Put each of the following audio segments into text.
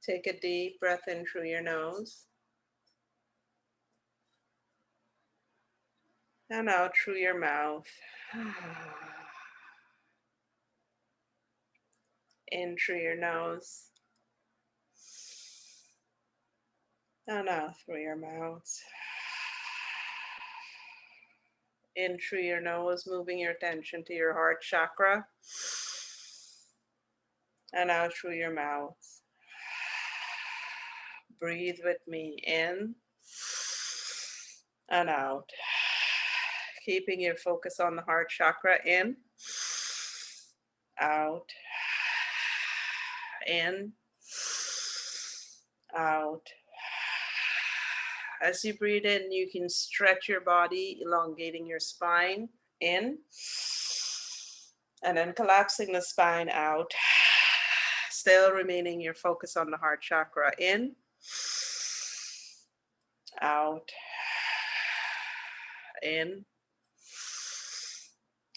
Take a deep breath in through your nose and out through your mouth. In through your nose and out through your mouth. In through your nose, moving your attention to your heart chakra and out through your mouth. Breathe with me in and out. Keeping your focus on the heart chakra. In, out, in, out. As you breathe in, you can stretch your body, elongating your spine. In, and then collapsing the spine out. Still remaining your focus on the heart chakra. In, out, in,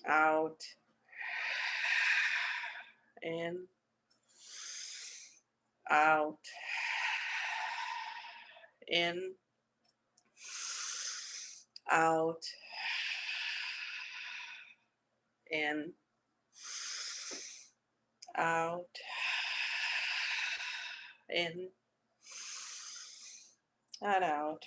out, in, out, in, out, in, out, in, and out.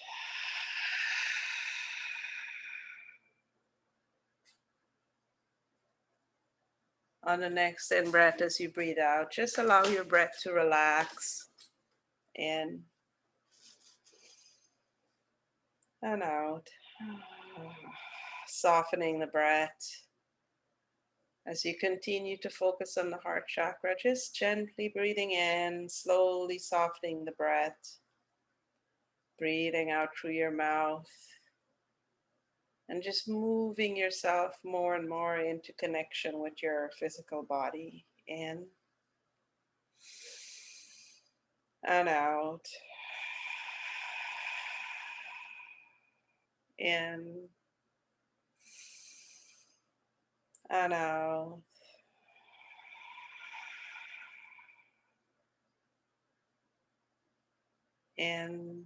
On the next in breath, as you breathe out, just allow your breath to relax. In and out. Softening the breath. As you continue to focus on the heart chakra, just gently breathing in, slowly softening the breath. Breathing out through your mouth. And just moving yourself more and more into connection with your physical body. In and out. In and out. In.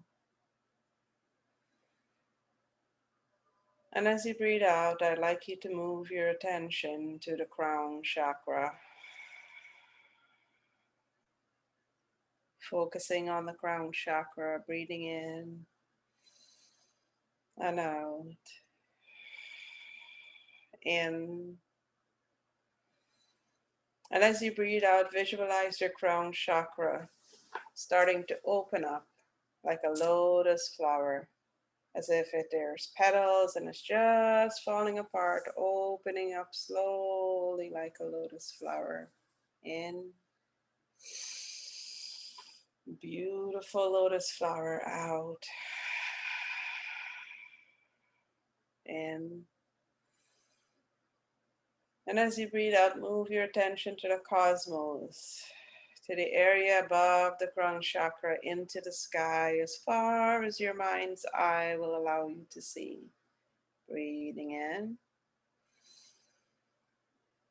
And as you breathe out, I'd like you to move your attention to the crown chakra. Focusing on the crown chakra, breathing in and out. In. And as you breathe out, visualize your crown chakra starting to open up like a lotus flower, as if there's petals and it's just falling apart, opening up slowly like a lotus flower. In. Beautiful lotus flower. Out. In. And as you breathe out, move your attention to the cosmos, to the area above the crown chakra, into the sky, as far as your mind's eye will allow you to see. Breathing in.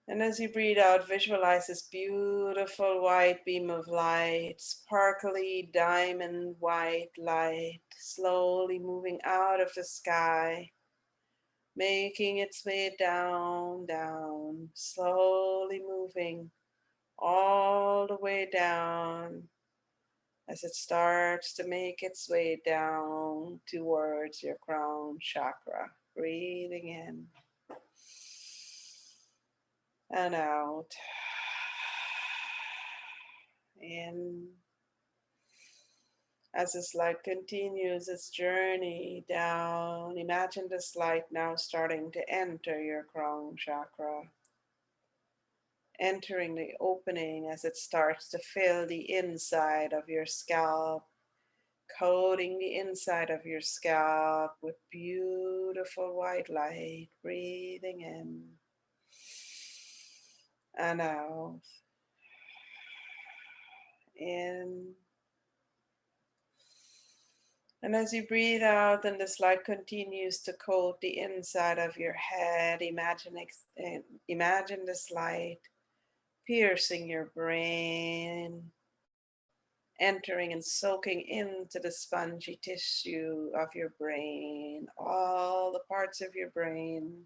And as you breathe out, visualize this beautiful white beam of light, sparkly diamond white light, slowly moving out of the sky, making its way down, down, slowly moving all the way down as it starts to make its way down towards your crown chakra. Breathing in and out. In. As this light continues its journey down, imagine this light now starting to enter your crown chakra, entering the opening as it starts to fill the inside of your scalp, coating the inside of your scalp with beautiful white light. Breathing in and out. In. And as you breathe out and this light continues to coat the inside of your head, imagine this light piercing your brain, entering and soaking into the spongy tissue of your brain, all the parts of your brain.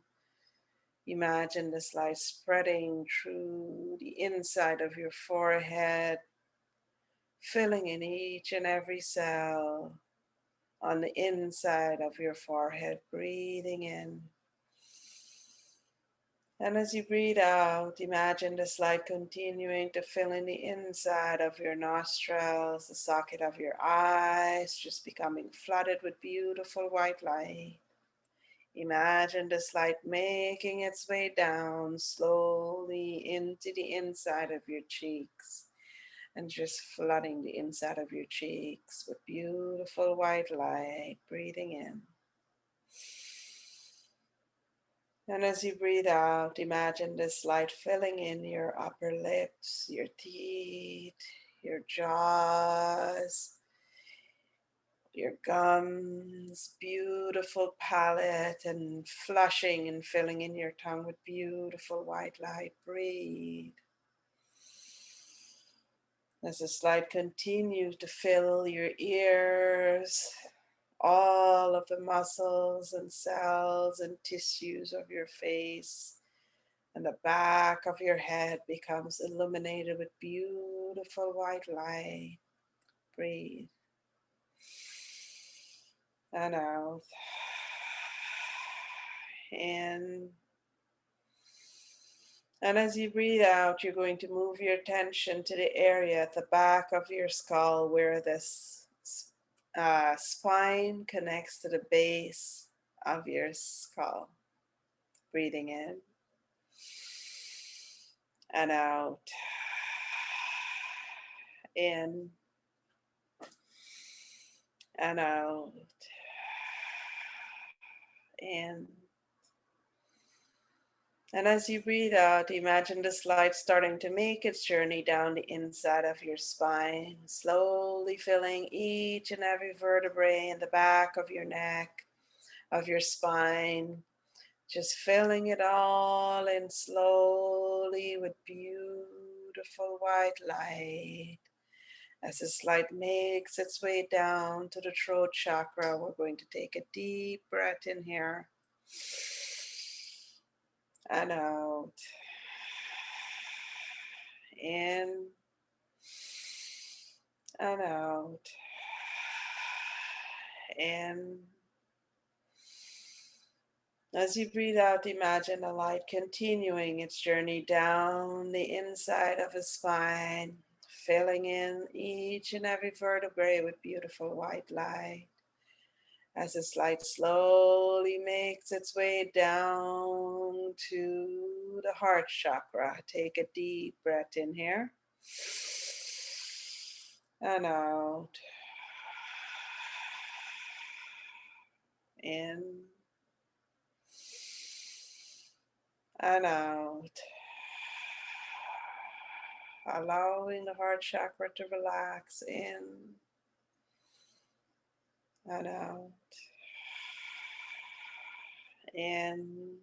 Imagine this light spreading through the inside of your forehead, filling in each and every cell on the inside of your forehead, breathing in. And as you breathe out, imagine this light continuing to fill in the inside of your nostrils, the socket of your eyes, just becoming flooded with beautiful white light. Imagine this light making its way down slowly into the inside of your cheeks and just flooding the inside of your cheeks with beautiful white light, breathing in. And as you breathe out, imagine this light filling in your upper lips, your teeth, your jaws, your gums, beautiful palate, and flushing and filling in your tongue with beautiful white light. Breathe. As this light continues to fill your ears, all of the muscles and cells and tissues of your face and the back of your head becomes illuminated with beautiful white light. Breathe. And out. In. And as you breathe out, you're going to move your attention to the area at the back of your skull where this spine connects to the base of your skull. Breathing in and out. In and out. In. And as you breathe out, imagine this light starting to make its journey down the inside of your spine, slowly filling each and every vertebrae in the back of your neck, of your spine, just filling it all in slowly with beautiful white light. As this light makes its way down to the throat chakra, we're going to take a deep breath in here and out. In and out. In. As you breathe out, imagine the light continuing its journey down the inside of the spine, filling in each and every vertebrae with beautiful white light. As this light slowly makes its way down to the heart chakra, take a deep breath in here and out. In and out. Allowing the heart chakra to relax in and out. In.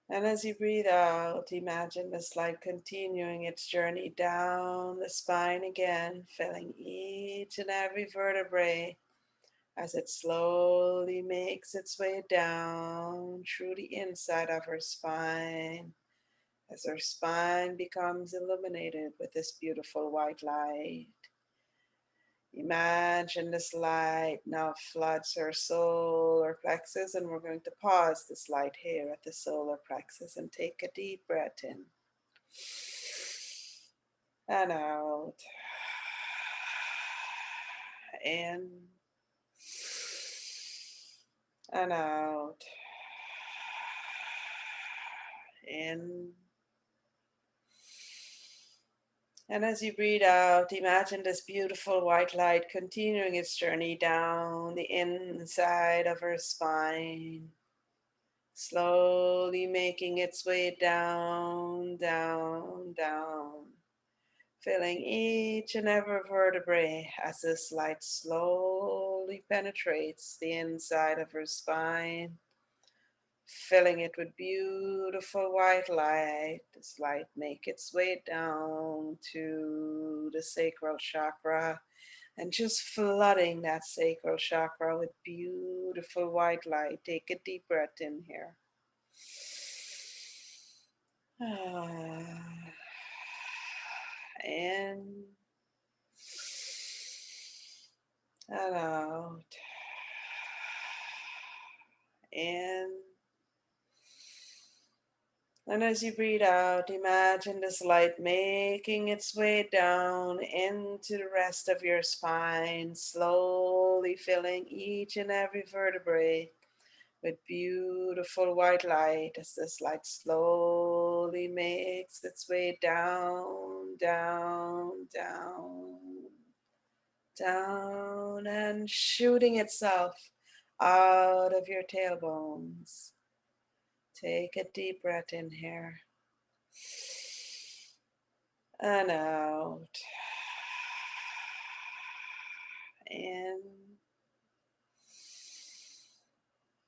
And as you breathe out, imagine this light continuing its journey down the spine again, filling each and every vertebrae as it slowly makes its way down through the inside of her spine, as her spine becomes illuminated with this beautiful white light. Imagine this light now floods her solar plexus, and we're going to pause this light here at the solar plexus and take a deep breath in and out. In and out. In. And as you breathe out, imagine this beautiful white light continuing its journey down the inside of her spine, slowly making its way down, down, down, filling each and every vertebrae as this light slowly penetrates the inside of her spine, filling it with beautiful white light. This light make its way down to the sacral chakra and just flooding that sacral chakra with beautiful white light. Take a deep breath in here. In and out. In. And as you breathe out, imagine this light making its way down into the rest of your spine, slowly filling each and every vertebrae with beautiful white light as this light slowly makes its way down, down, down, down, and shooting itself out of your tailbones. Take a deep breath in here and out. In.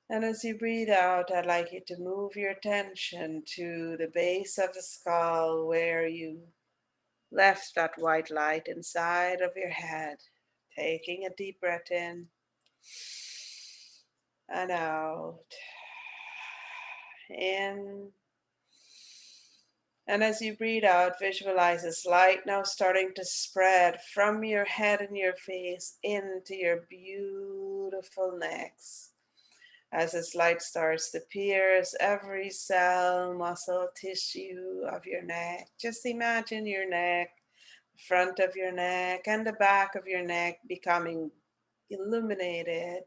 And as you breathe out, I'd like you to move your attention to the base of the skull where you left that white light inside of your head. Taking a deep breath in and out. In. And as you breathe out, visualize this light now starting to spread from your head and your face into your beautiful necks. As this light starts to pierce every cell, muscle, tissue of your neck, just imagine your neck, the front of your neck, and the back of your neck becoming illuminated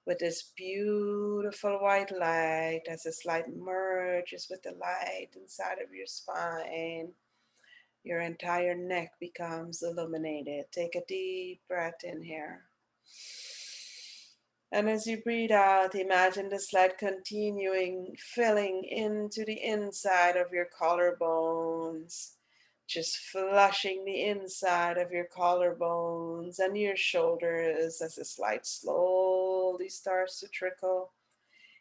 with this beautiful white light. As this light merges with the light inside of your spine, your entire neck becomes illuminated. Take a deep breath in here. And as you breathe out, imagine this light continuing, filling into the inside of your collarbones, just flushing the inside of your collarbones and your shoulders as this light slowly starts to trickle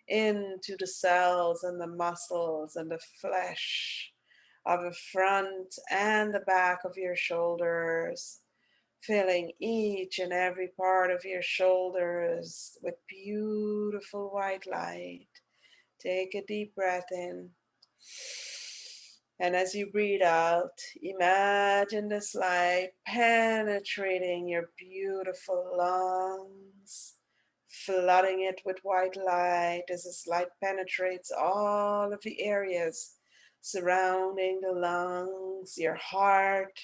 into the cells and the muscles and the flesh of the front and the back of your shoulders, filling each and every part of your shoulders with beautiful white light. Take a deep breath in. And as you breathe out, imagine this light penetrating your beautiful lungs, flooding it with white light as this light penetrates all of the areas surrounding the lungs, your heart.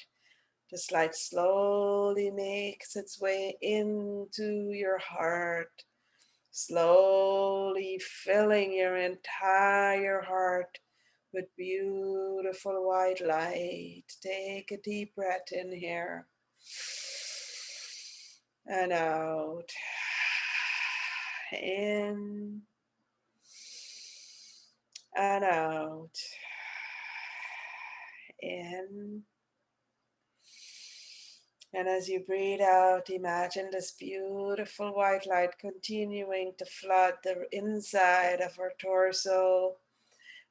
This light slowly makes its way into your heart, slowly filling your entire heart with beautiful white light. Take a deep breath in here and out. In and out. In. And as you breathe out, imagine this beautiful white light continuing to flood the inside of our torso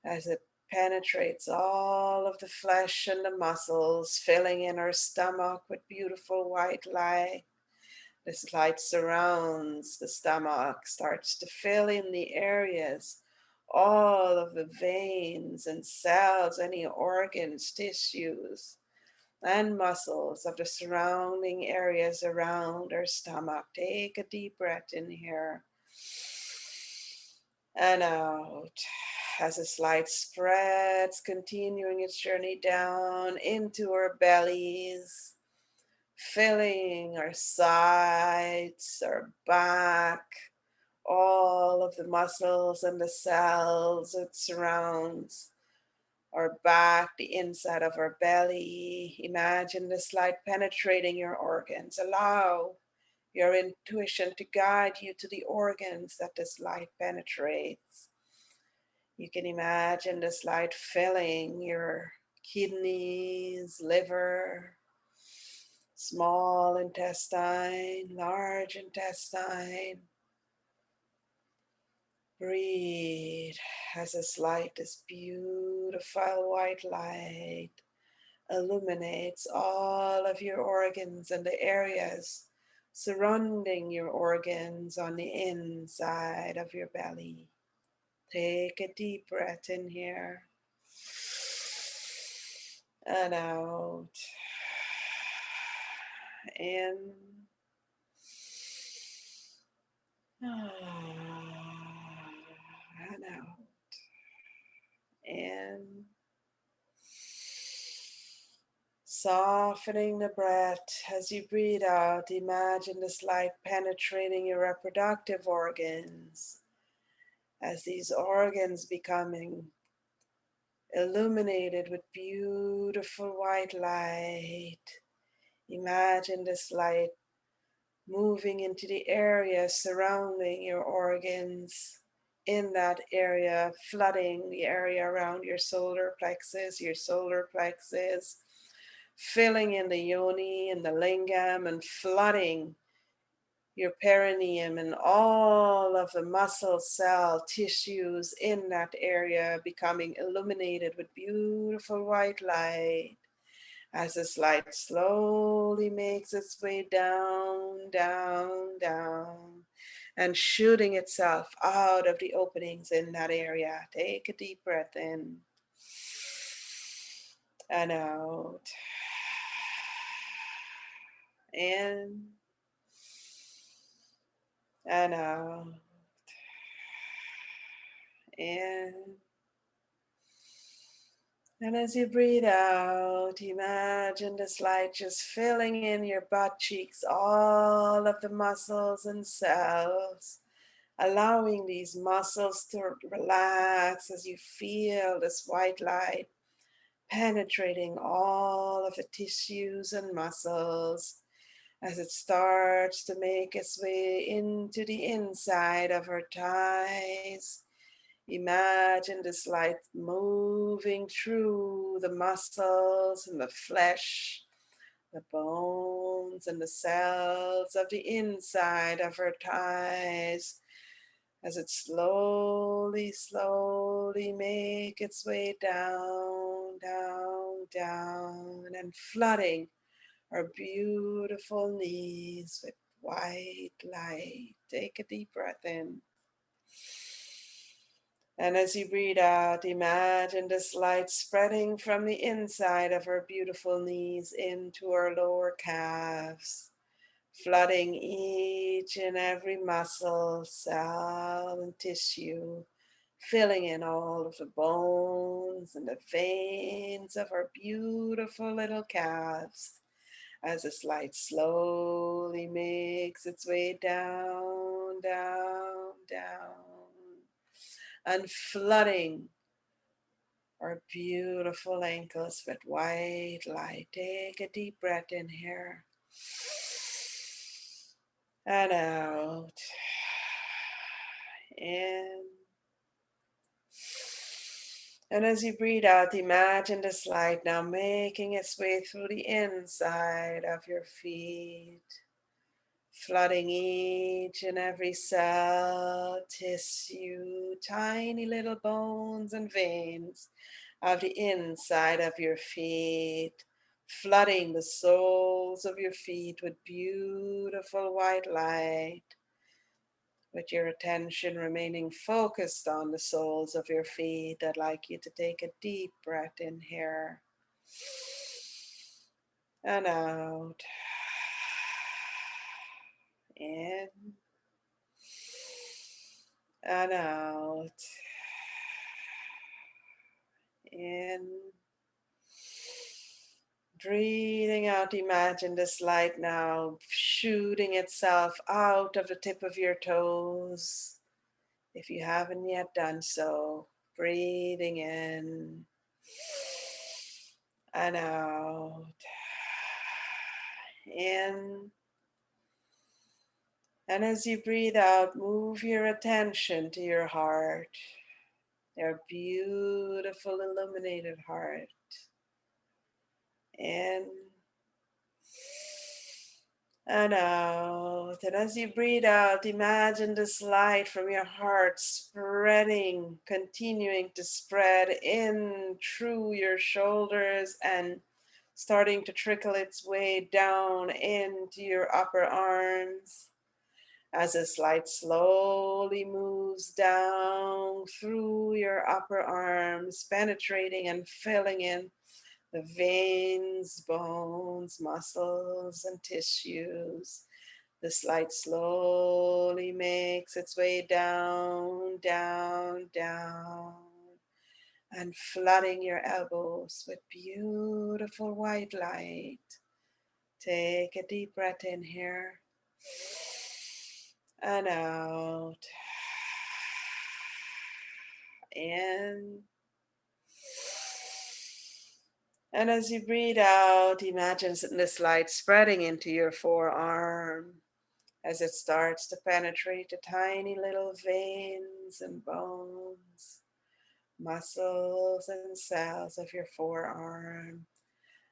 as it penetrates all of the flesh and the muscles, filling in our stomach with beautiful white light. This light surrounds the stomach, starts to fill in the areas, all of the veins and cells, any organs, tissues, and muscles of the surrounding areas around our stomach. Take a deep breath in here and out as this light spreads, continuing its journey down into our bellies, filling our sides, our back, all of the muscles and the cells it surrounds our back, the inside of our belly. Imagine this light penetrating your organs. Allow your intuition to guide you to the organs that this light penetrates. You can imagine this light filling your kidneys, liver, small intestine, large intestine, Breathe as this light, this beautiful white light, illuminates all of your organs and the areas surrounding your organs on the inside of your belly. Take a deep breath in here and out. In and out. In. Softening the breath as you breathe out, imagine this light penetrating your reproductive organs. As these organs becoming illuminated with beautiful white light, imagine this light moving into the area surrounding your organs. In that area, flooding the area around your solar plexus, filling in the yoni and the lingam and flooding your perineum and all of the muscle cell tissues in that area becoming illuminated with beautiful white light as this light slowly makes its way down, down, down, and shooting itself out of the openings in that area. Take a deep breath in and out. In and out. In. And as you breathe out, imagine this light just filling in your butt cheeks, all of the muscles and cells, allowing these muscles to relax as you feel this white light penetrating all of the tissues and muscles as it starts to make its way into the inside of our thighs. Imagine this light moving through the muscles and the flesh, the bones and the cells of the inside of her thighs as it slowly, slowly make its way down, down, down, and flooding our beautiful knees with white light. Take a deep breath in. And as you breathe out, imagine this light spreading from the inside of our beautiful knees into our lower calves, flooding each and every muscle, cell, and tissue, filling in all of the bones and the veins of our beautiful little calves as this light slowly makes its way down, down, down, and flooding our beautiful ankles with white light. Take a deep breath in here and out. In. And as you breathe out, imagine this light now making its way through the inside of your feet, flooding each and every cell, tissue, tiny little bones and veins of the inside of your feet, flooding the soles of your feet with beautiful white light, with your attention remaining focused on the soles of your feet. I'd like you to take a deep breath in here and out. In and out. In. Breathing out, imagine this light now shooting itself out of the tip of your toes. If you haven't yet done so, breathing in and out. In. And as you breathe out, move your attention to your heart, your beautiful illuminated heart. In And out. And as you breathe out, imagine this light from your heart spreading, continuing to spread in through your shoulders and starting to trickle its way down into your upper arms. As this light slowly moves down through your upper arms, penetrating and filling in the veins, bones, muscles, and tissues. This light slowly makes its way down, down, down, and flooding your elbows with beautiful white light. Take a deep breath in here and out. In. And as you breathe out, imagine this light spreading into your forearm as it starts to penetrate the tiny little veins and bones, muscles and cells of your forearm.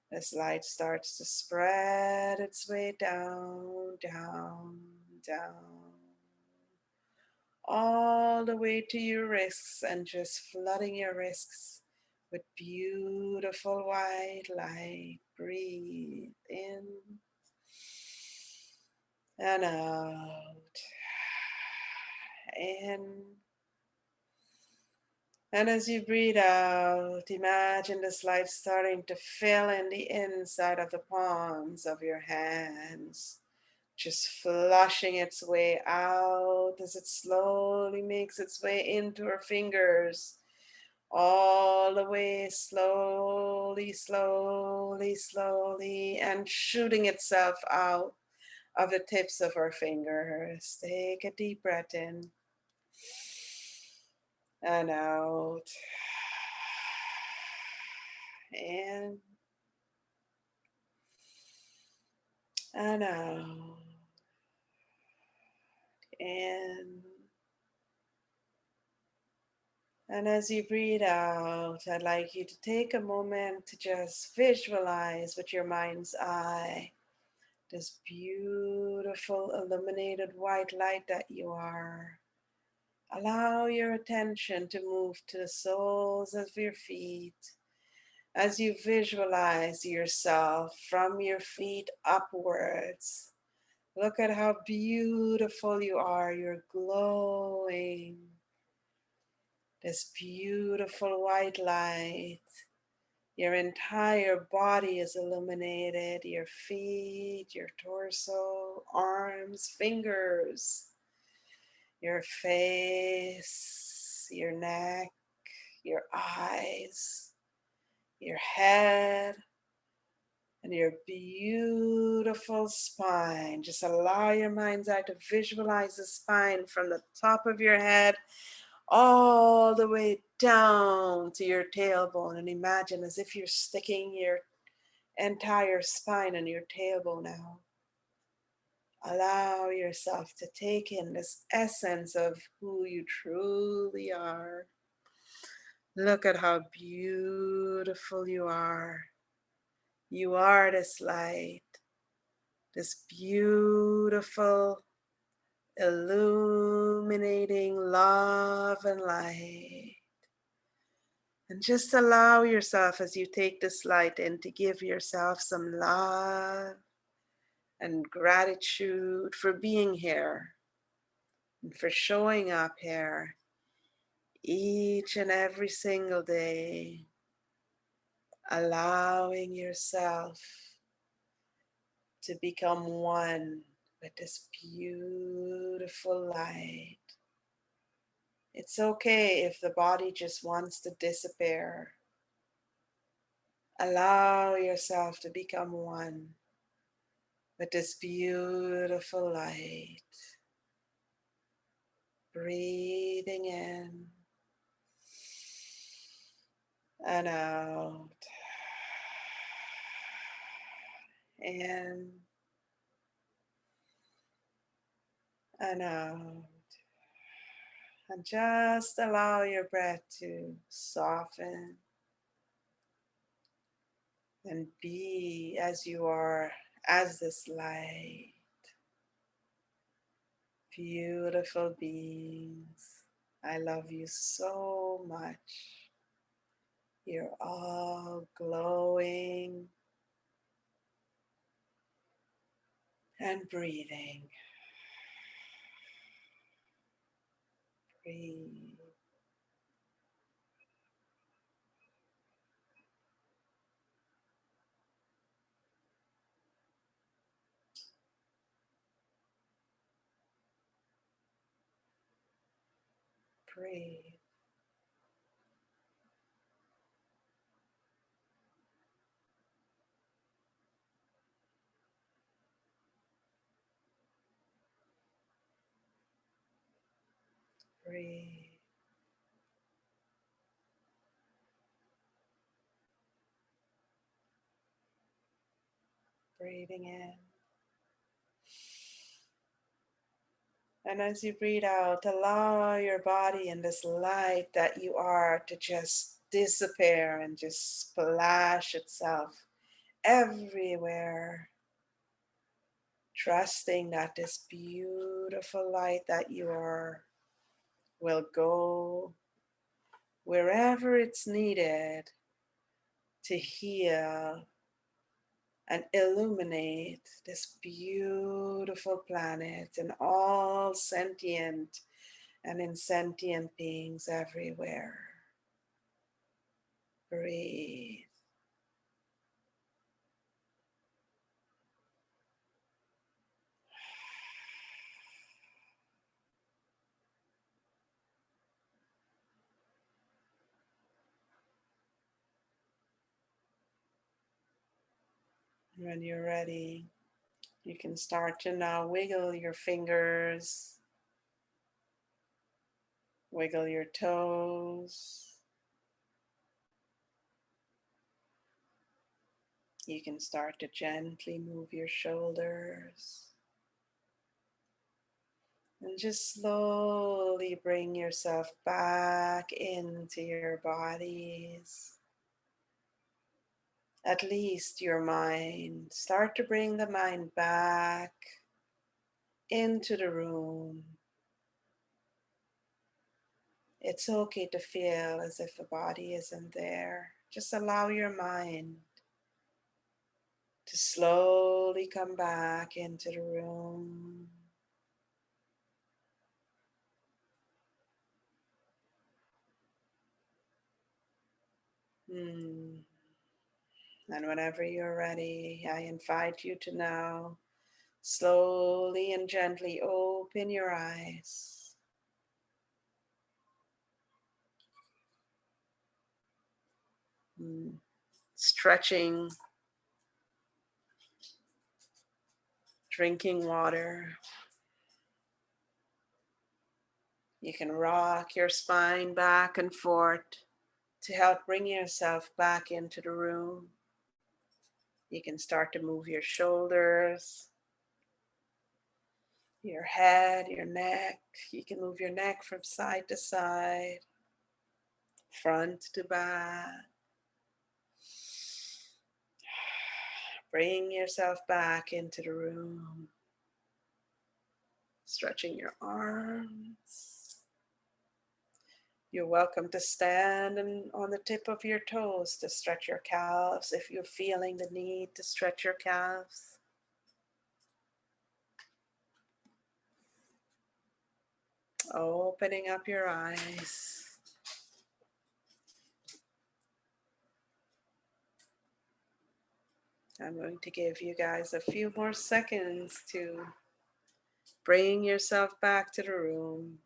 This light starts to spread its way down, down, down, all the way to your wrists and just flooding your wrists with beautiful white light. Breathe in and out. In. And as you breathe out, imagine this light starting to fill in the inside of the palms of your hands, just flushing its way out as it slowly makes its way into our fingers, all the way slowly, slowly, slowly, and shooting itself out of the tips of our fingers. Take a deep breath in and out. In and out. In. And as you breathe out, I'd like you to take a moment to just visualize with your mind's eye this beautiful illuminated white light that you are. Allow your attention to move to the soles of your feet as you visualize yourself from your feet upwards. Look at how beautiful you are. You're glowing. This beautiful white light. Your entire body is illuminated. Your feet, your torso, arms, fingers, your face, your neck, your eyes, your head, and your beautiful spine. Just allow your mind's eye to visualize the spine from the top of your head all the way down to your tailbone, and imagine as if you're sticking your entire spine on your tailbone now. Allow yourself to take in this essence of who you truly are. Look at how beautiful you are. You are this light, this beautiful, illuminating love and light. And just allow yourself as you take this light in to give yourself some love and gratitude for being here and for showing up here each and every single day, allowing yourself to become one with this beautiful light. It's okay if the body just wants to disappear. Allow yourself to become one with this beautiful light. Breathing in and out. In and out. And just allow your breath to soften and be as you are, as this light. Beautiful beings. I love you so much. You're all glowing and breathing. Breathe. Breathe. Breathe. Breathing in. And as you breathe out, allow your body and this light that you are to just disappear and just splash itself everywhere. Trusting that this beautiful light that you are will go wherever it's needed to heal and illuminate this beautiful planet and all sentient and insentient beings everywhere. Breathe. When you're ready, you can start to now wiggle your fingers, wiggle your toes. You can start to gently move your shoulders. And just slowly bring yourself back into your bodies. At least your mind. Start to bring the mind back into the room. It's okay to feel as if the body isn't there. Just allow your mind to slowly come back into the room. And whenever you're ready, I invite you to now slowly and gently open your eyes. Stretching, drinking water. You can rock your spine back and forth to help bring yourself back into the room. You can start to move your shoulders, your head, your neck. You can move your neck from side to side, front to back. Bring yourself back into the room. Stretching your arms. You're welcome to stand and on the tip of your toes to stretch your calves if you're feeling the need to stretch your calves. Opening up your eyes. I'm going to give you guys a few more seconds to bring yourself back to the room.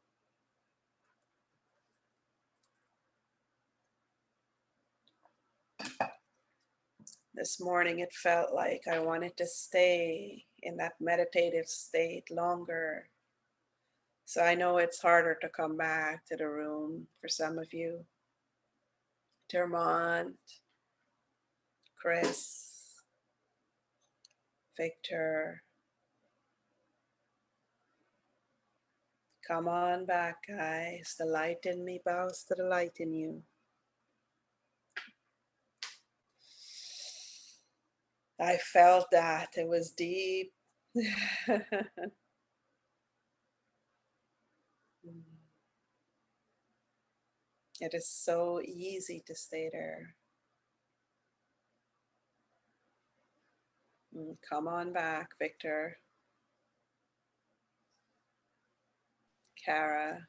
This morning it felt like I wanted to stay in that meditative state longer. So I know it's harder to come back to the room for some of you. Dermont, Chris, Victor. Come on back, guys. The light in me bows to the light in you. I felt that. It was deep. Mm. It is so easy to stay there. Come on back, Victor. Kara.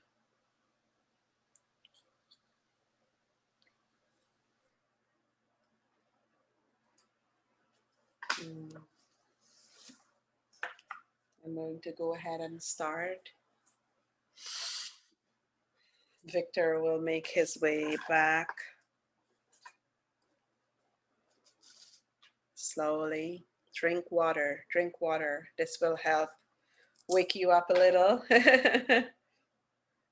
Mm. I'm going to go ahead and start. Victor will make his way back slowly. Drink water, drink water. This will help wake you up a little.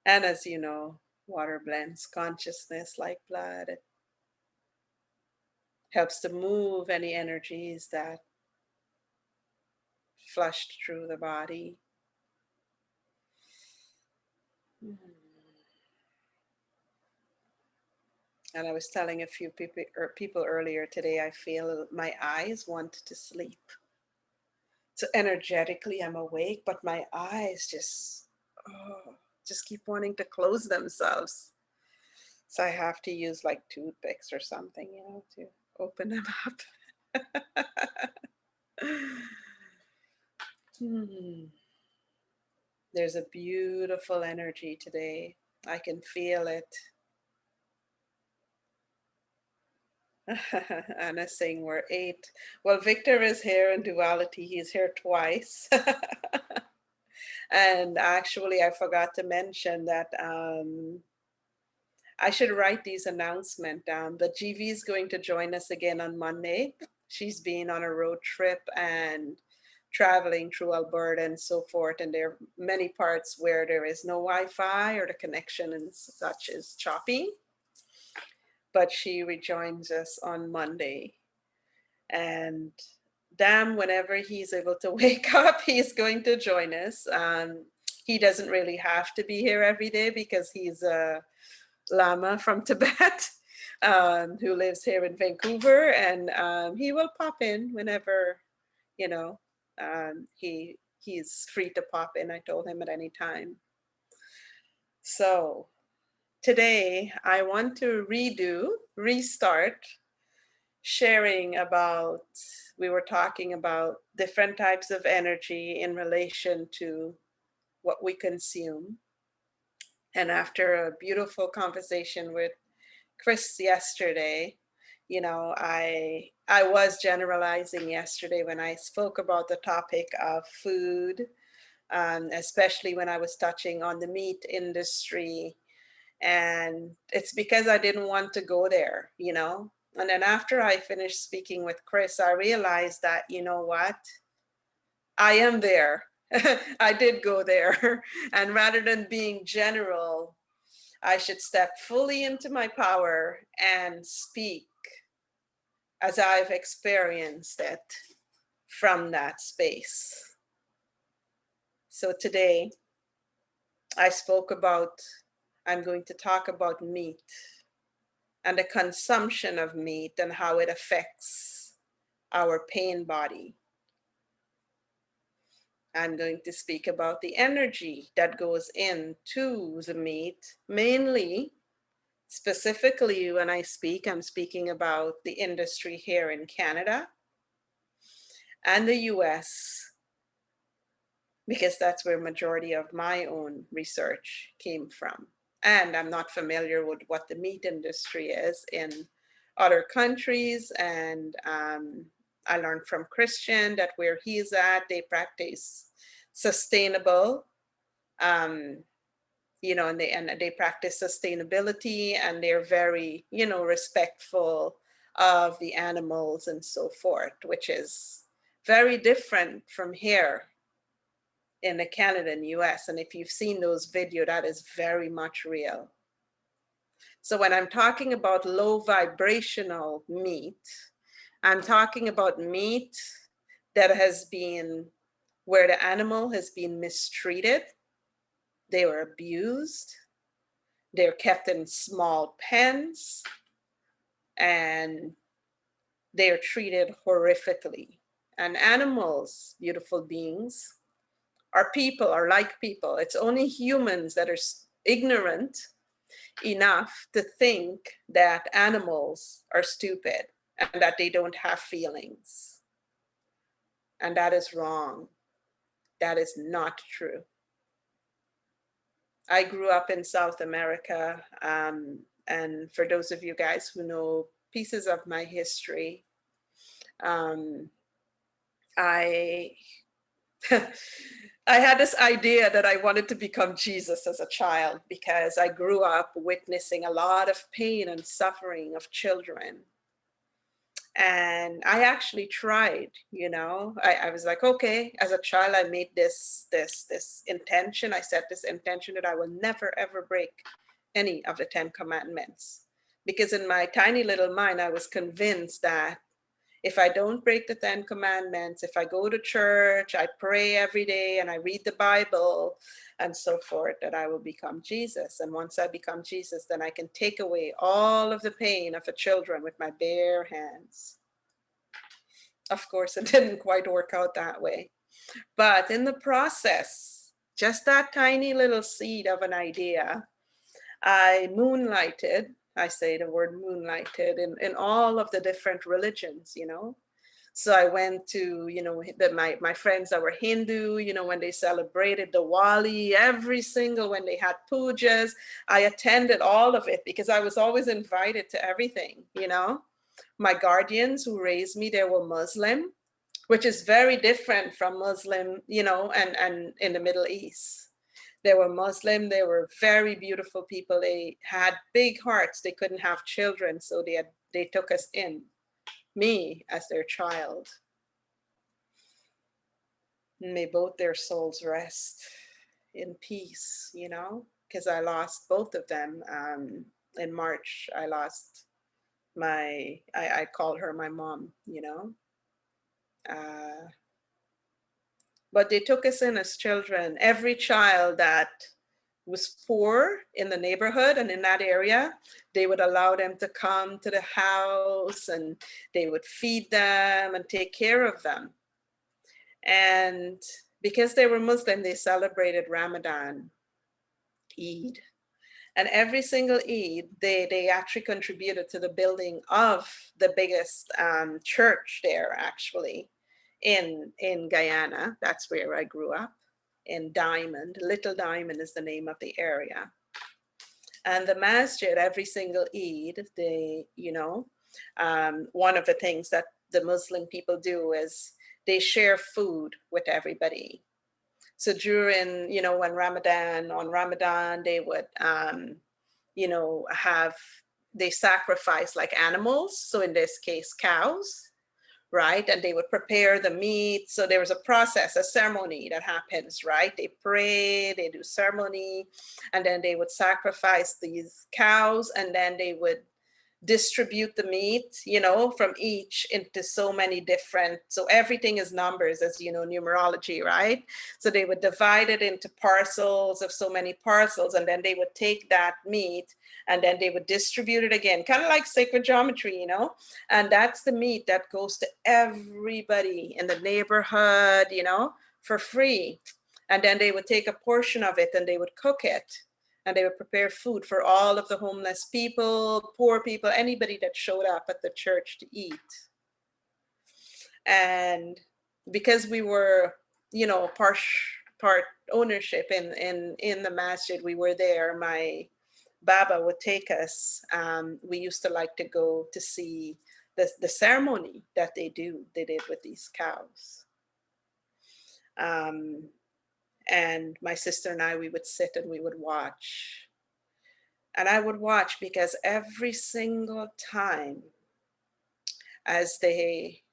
And as you know, water blends consciousness like blood. It helps to move any energies that flushed through the body. And I was telling a few people earlier today, I feel my eyes want to sleep. So energetically, I'm awake, but my eyes just keep wanting to close themselves. So I have to use like toothpicks or something, to open them up. There's a beautiful energy today. I can feel it. Anna's saying we're 8. Well, Victor is here in duality. He's here twice. And actually, I forgot to mention that I should write these announcements down. But GV is going to join us again on Monday. She's been on a road trip and traveling through Alberta and so forth. And there are many parts where there is no Wi-Fi or the connection and such is choppy. But she rejoins us on Monday. And damn, whenever he's able to wake up, he's going to join us. He doesn't really have to be here every day because he's a Lama from Tibet who lives here in Vancouver, and he will pop in whenever, he's free to pop in. I told him at any time. So today I want to restart sharing about, we were talking about different types of energy in relation to what we consume. And after a beautiful conversation with Chris yesterday, I was generalizing yesterday when I spoke about the topic of food, especially when I was touching on the meat industry. And it's because I didn't want to go there. And then after I finished speaking with Chris, I realized that, you know what? I am there. I did go there. And rather than being general, I should step fully into my power and speak as I've experienced it from that space. So today I'm going to talk about meat and the consumption of meat and how it affects our pain body. I'm going to speak about the energy that goes into the meat, mainly, specifically when I speak, I'm speaking about the industry here in Canada and the US, because that's where majority of my own research came from. And I'm not familiar with what the meat industry is in other countries. And I learned from Christian that where he's at, they practice sustainable, and they practice sustainability, and they're very, respectful of the animals and so forth, which is very different from here in the Canada and US. And if you've seen those videos, that is very much real. So when I'm talking about low vibrational meat, I'm talking about meat that has been, where the animal has been mistreated, they were abused, they're kept in small pens, and they're treated horrifically. And animals, beautiful beings, are like people. It's only humans that are ignorant enough to think that animals are stupid and that they don't have feelings. And that is wrong. That is not true. I grew up in South America, and for those of you guys who know pieces of my history, um, I I had this idea that I wanted to become Jesus as a child because I grew up witnessing a lot of pain and suffering of children. And I actually tried, I was like, okay, as a child, I made this intention. I set this intention that I will never, ever break any of the 10 commandments. Because in my tiny little mind, I was convinced that if I don't break the 10 commandments, if I go to church, I pray every day and I read the Bible and so forth, that I will become Jesus. And once I become Jesus, then I can take away all of the pain of the children with my bare hands. Of course, it didn't quite work out that way. But in the process, just that tiny little seed of an idea, I moonlighted, I say the word moonlighted, in all of the different religions, So I went to, my friends that were Hindu, when they celebrated Diwali, when they had pujas, I attended all of it because I was always invited to everything, My guardians who raised me, they were Muslim, which is very different from Muslim, and in the Middle East. They were Muslim, they were very beautiful people. They had big hearts, they couldn't have children, so they took us in, me as their child. May both their souls rest in peace, because I lost both of them. In March, I lost I called her my mom, But they took us in as children. Every child that was poor in the neighborhood and in that area, they would allow them to come to the house and they would feed them and take care of them. And because they were Muslim, they celebrated Ramadan, Eid. And every single Eid, they actually contributed to the building of the biggest church there, actually, in Guyana. That's where I grew up, in Diamond. Little Diamond is the name of the area. And the masjid, every single Eid, one of the things that the Muslim people do is they share food with everybody. So during, on Ramadan, they would, they sacrifice like animals. So in this case, cows, right? And they would prepare the meat. So there was a process, a ceremony that happens, right? They pray, they do ceremony, and then they would sacrifice these cows, and then they would distribute the meat, from each into so many different, so everything is numbers, as you know, numerology, right? So they would divide it into parcels of so many parcels, and then they would take that meat and then they would distribute it again, kind of like sacred geometry, and that's the meat that goes to everybody in the neighborhood, for free. And then they would take a portion of it and they would cook it. And they would prepare food for all of the homeless people, poor people, anybody that showed up at the church to eat. And because we were, part ownership in the masjid, we were there. My Baba would take us. We used to like to go to see the ceremony that they did with these cows. And my sister and I, we would sit and we would watch. And I would watch because every single time as they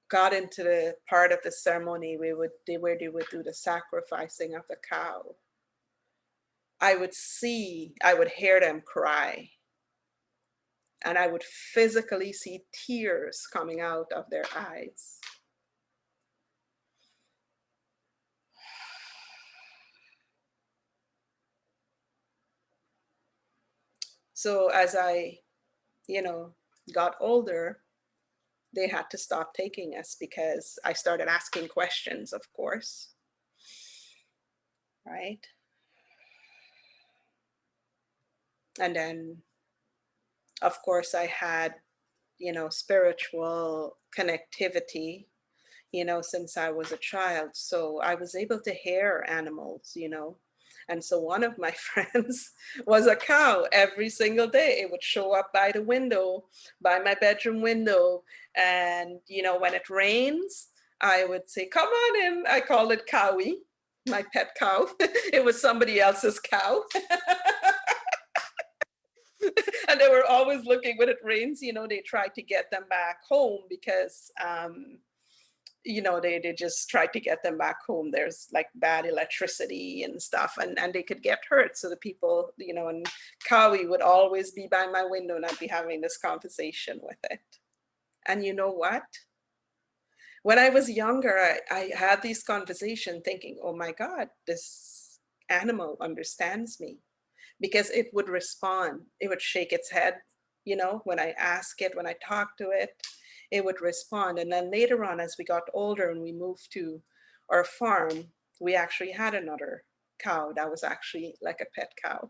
got into the part of the ceremony, where they would do the sacrificing of the cow, I would hear them cry. And I would physically see tears coming out of their eyes. So as I, got older, they had to stop taking us because I started asking questions, of course. Right? And then, of course, I had, spiritual connectivity, since I was a child. So I was able to hear animals. And so one of my friends was a cow. Every single day it would show up by the window, by my bedroom window. And, when it rains, I would say, come on in. I called it Cowie, my pet cow. It was somebody else's cow. And they were always looking when it rains, they try to get them back home because, they just tried to get them back home. There's like bad electricity and stuff, and they could get hurt. So the people, and Cowie would always be by my window and I'd be having this conversation with it. And you know what? When I was younger, I had these conversations thinking, oh my God, this animal understands me, because it would respond. It would shake its head, when I ask it, when I talk to it, it would respond. And then later on, as we got older and we moved to our farm, we actually had another cow that was actually like a pet cow.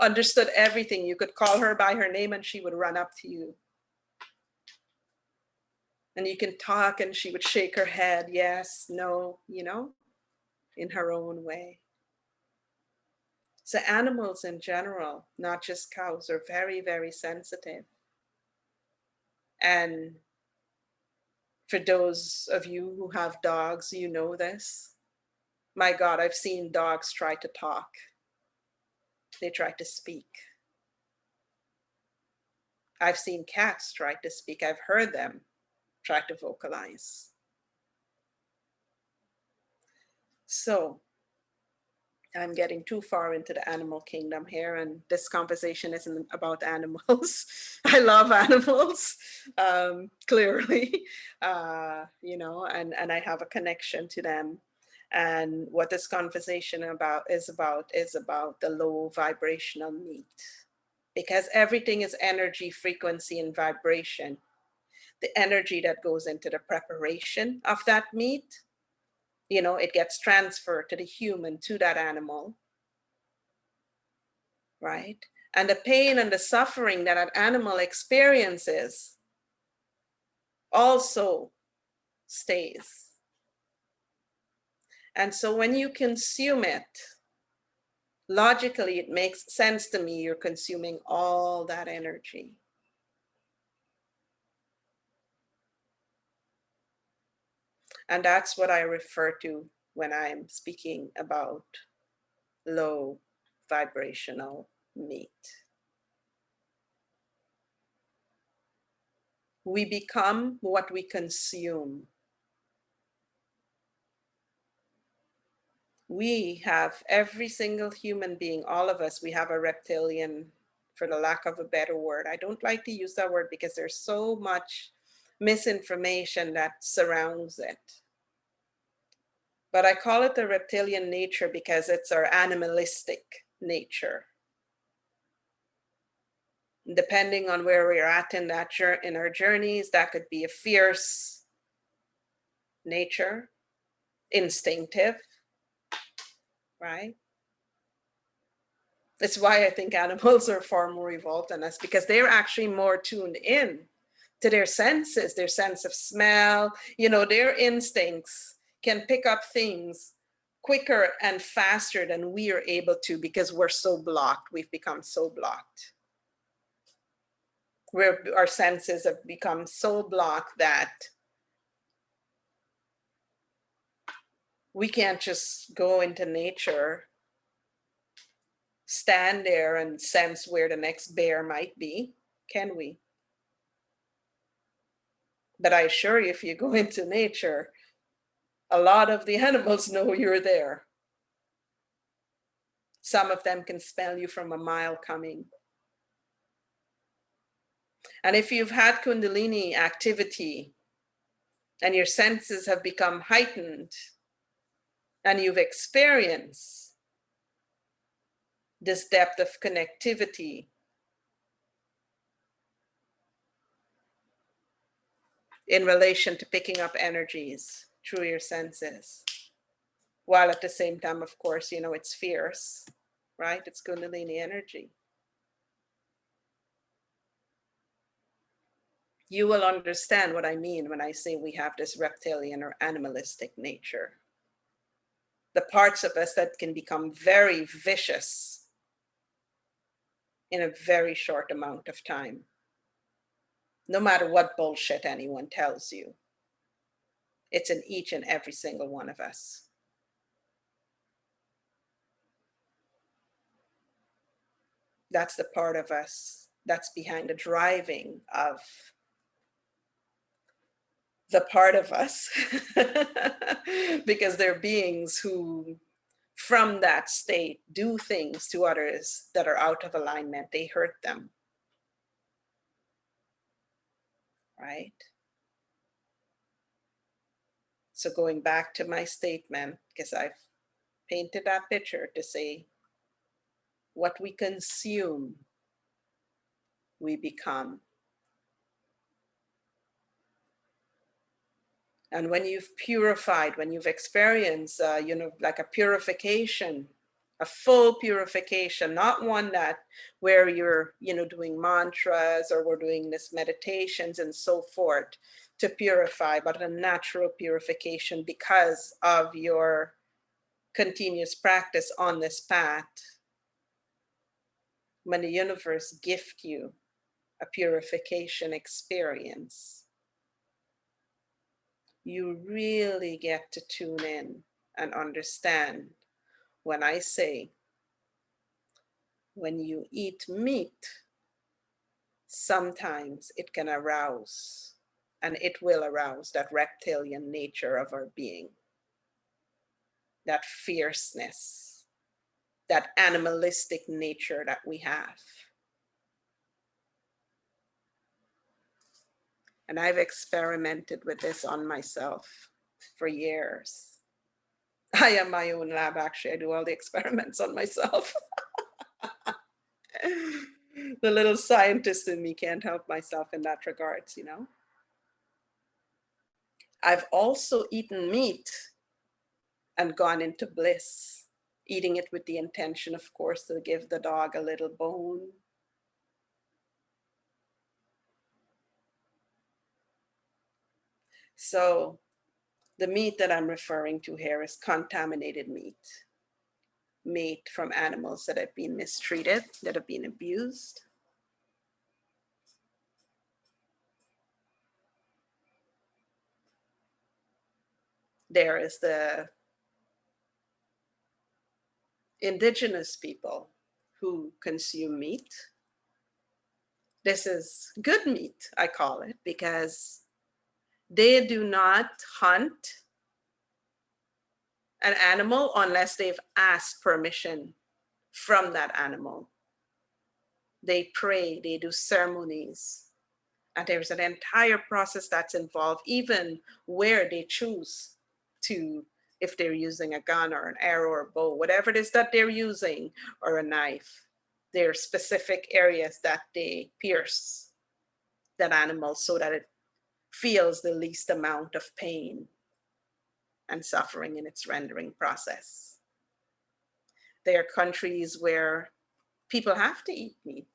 Understood everything. You could call her by her name and she would run up to you. And you can talk and she would shake her head, yes, no, in her own way. So animals in general, not just cows, are very, very sensitive. And for those of you who have dogs, you know this. My God, I've seen dogs try to talk. They try to speak. I've seen cats try to speak. I've heard them try to vocalize. So I'm getting too far into the animal kingdom here, and this conversation isn't about animals. I love animals, clearly, and I have a connection to them. And what this conversation is about the low vibrational meat, because everything is energy, frequency, and vibration. The energy that goes into the preparation of that meat, it gets transferred to the human, to that animal, right? And the pain and the suffering that an animal experiences also stays. And so when you consume it, logically, it makes sense to me, you're consuming all that energy. And that's what I refer to when I'm speaking about low vibrational meat. We become what we consume. We have, every single human being, all of us, we have a reptilian, for the lack of a better word. I don't like to use that word because there's so much misinformation that surrounds it. But I call it the reptilian nature because it's our animalistic nature. Depending on where we're at in our journeys, that could be a fierce nature, instinctive, right? That's why I think animals are far more evolved than us, because they're actually more tuned in to their senses, their sense of smell, their instincts can pick up things quicker and faster than we are able to, because we're so blocked. We've become so blocked. Our senses have become so blocked that we can't just go into nature, stand there and sense where the next bear might be, can we? But I assure you, if you go into nature, a lot of the animals know you're there. Some of them can smell you from a mile coming. And if you've had Kundalini activity and your senses have become heightened and you've experienced this depth of connectivity, in relation to picking up energies through your senses, while at the same time, of course, it's fierce, right? It's Kundalini energy. you will understand what I mean when I say we have this reptilian or animalistic nature. The parts of us that can become very vicious in a very short amount of time, no matter what bullshit anyone tells you. It's in each and every single one of us. That's the part of us that's behind the driving of the part of us, because they're beings who, from that state, do things to others that are out of alignment. They hurt them, right? So going back to my statement, because I've painted that picture to say, what we consume, we become. And when you've purified, when you've experienced, like a purification, a full purification, not one that where you're, doing mantras or we're doing this meditations and so forth to purify, but a natural purification because of your continuous practice on this path. When the universe gift you a purification experience, you really get to tune in and understand when I say, when you eat meat, sometimes it can arouse, and it will arouse that reptilian nature of our being, that fierceness, that animalistic nature that we have. And I've experimented with this on myself for years. I am my own lab, actually. I do all the experiments on myself. The little scientist in me can't help myself in that regards, I've also eaten meat and gone into bliss, eating it with the intention, of course, to give the dog a little bone. So the meat that I'm referring to here is contaminated meat, made from animals that have been mistreated, that have been abused. There is the indigenous people who consume meat. This is good meat, I call it, because they do not hunt an animal unless they've asked permission from that animal. They pray, they do ceremonies, and there's an entire process that's involved, even where they choose to, if they're using a gun or an arrow or a bow, whatever it is that they're using, or a knife, there are specific areas that they pierce that animal so that it feels the least amount of pain and suffering in its rendering process. There are countries where people have to eat meat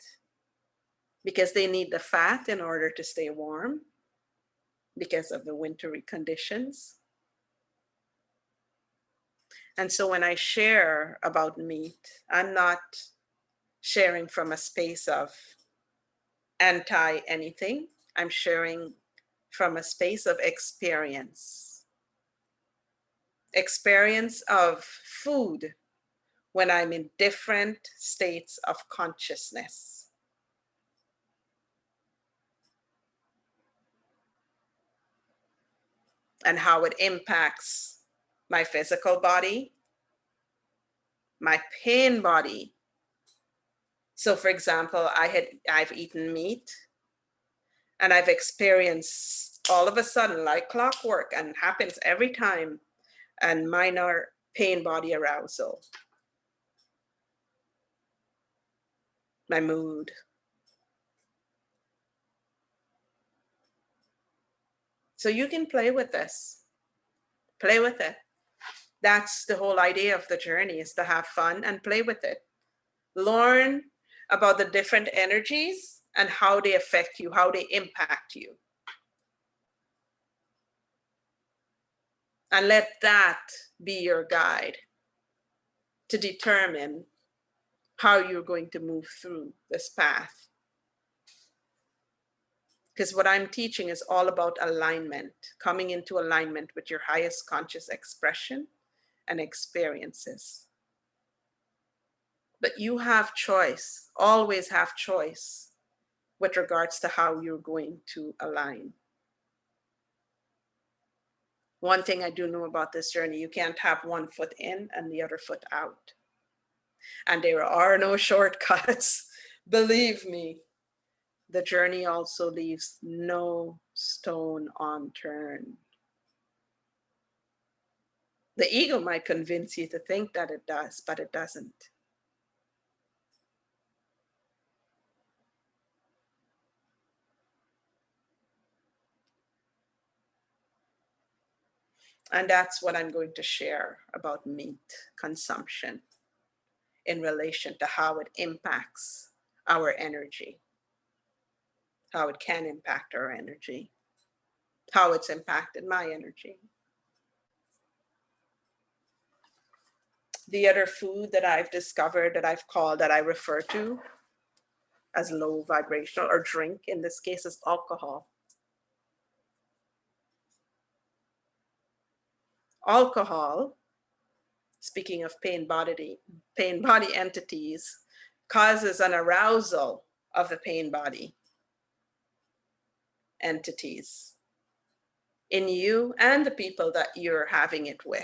because they need the fat in order to stay warm because of the wintry conditions. And so when I share about meat, I'm not sharing from a space of anti anything. I'm sharing from a space of experience. Experience of food when I'm in different states of consciousness. And how it impacts my physical body, my pain body. So for example, I've eaten meat and I've experienced all of a sudden, like clockwork, and happens every time, and minor pain body arousal. My mood. So you can play with this. Play with it. That's the whole idea of the journey, is to have fun and play with it. Learn about the different energies and how they affect you, how they impact you. And let that be your guide to determine how you're going to move through this path. Because what I'm teaching is all about alignment, coming into alignment with your highest conscious expression and experiences. But you have choice, always have choice with regards to how you're going to align. One thing I do know about this journey, you can't have one foot in and the other foot out. And there are no shortcuts. Believe me, the journey also leaves no stone unturned. The ego might convince you to think that it does, but it doesn't. And that's what I'm going to share about meat consumption in relation to how it impacts our energy, how it can impact our energy, how it's impacted my energy. The other food that I've discovered that I refer to as low vibrational, or drink in this case, is alcohol. Alcohol, speaking of pain body entities, causes an arousal of the pain body entities in you and the people that you're having it with.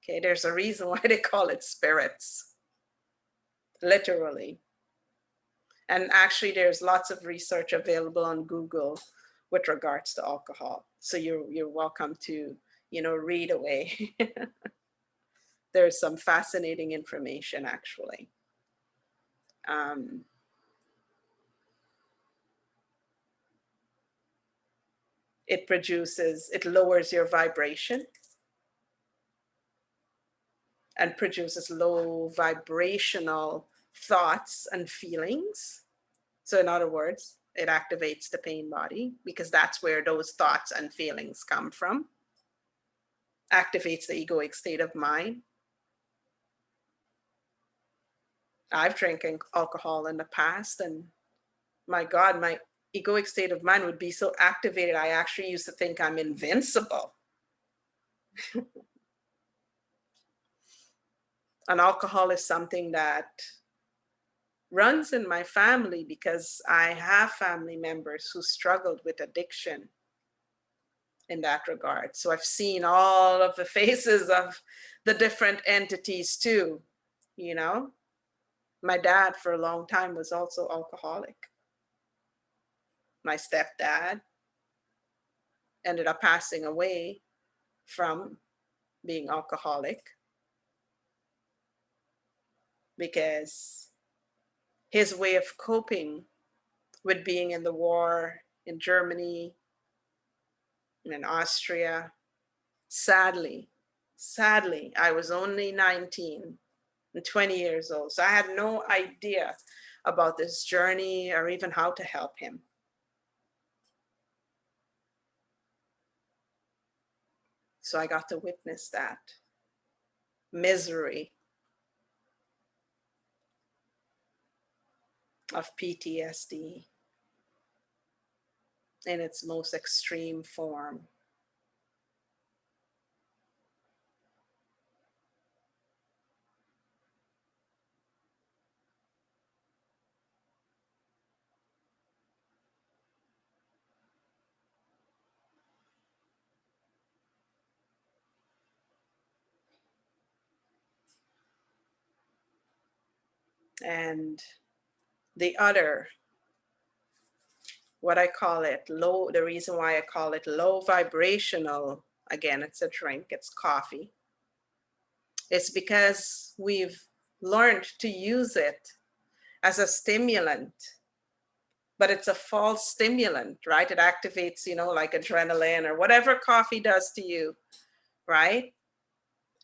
Okay, there's a reason why they call it spirits, literally. And actually, there's lots of research available on Google with regards to alcohol. So you're welcome to, read away. There's some fascinating information, actually. It lowers your vibration and produces low vibrational thoughts and feelings. So in other words, it activates the pain body because that's where those thoughts and feelings come from. Activates the egoic state of mind. I've drinking alcohol in the past, and my God, my egoic state of mind would be so activated. I actually used to think I'm invincible. And alcohol is something that runs in my family because I have family members who struggled with addiction in that regard. So I've seen all of the faces of the different entities too, My dad for a long time was also alcoholic. My stepdad ended up passing away from being alcoholic because his way of coping with being in the war in Germany and in Austria, sadly, I was only 19 and 20 years old. So I had no idea about this journey or even how to help him. So I got to witness that misery of PTSD in its most extreme form. And the other, what I call it, the reason why I call it low vibrational, again, it's a drink, it's coffee. It's because we've learned to use it as a stimulant, but it's a false stimulant, right? It activates, like adrenaline or whatever coffee does to you, right?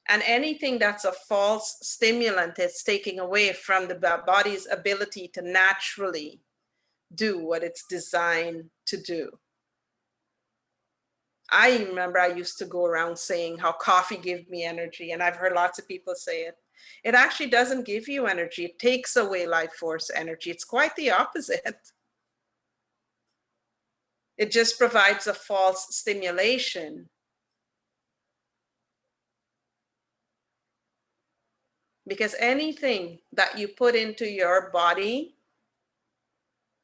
And anything that's a false stimulant, it's taking away from the body's ability to naturally do what it's designed to do. I remember I used to go around saying how coffee gave me energy, and I've heard lots of people say it. It actually doesn't give you energy. It takes away life force energy. It's quite the opposite. It just provides a false stimulation. Because anything that you put into your body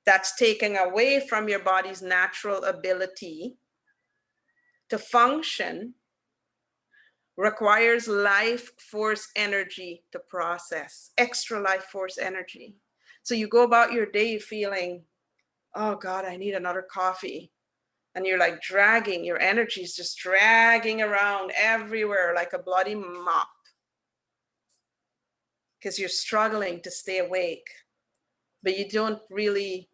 that's taking away from your body's natural ability to function requires life force energy to process, extra life force energy. So you go about your day feeling, oh God, I need another coffee. And you're like dragging, your energy is just dragging around everywhere like a bloody mop because you're struggling to stay awake. But you don't really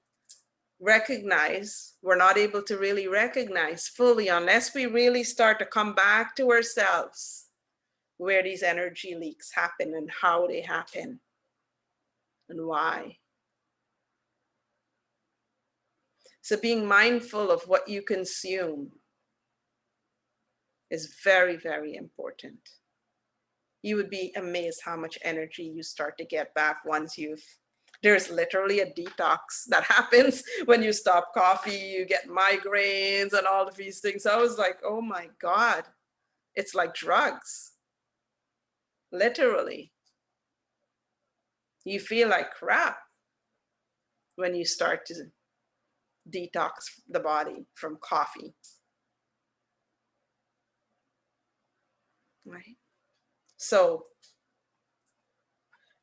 recognize, we're not able to really recognize fully unless we really start to come back to ourselves where these energy leaks happen and how they happen and why. So being mindful of what you consume is very, very important. You would be amazed how much energy you start to get back once there's literally a detox that happens when you stop coffee. You get migraines and all of these things. I was like, oh my God, it's like drugs, literally. You feel like crap when you start to detox the body from coffee, right? So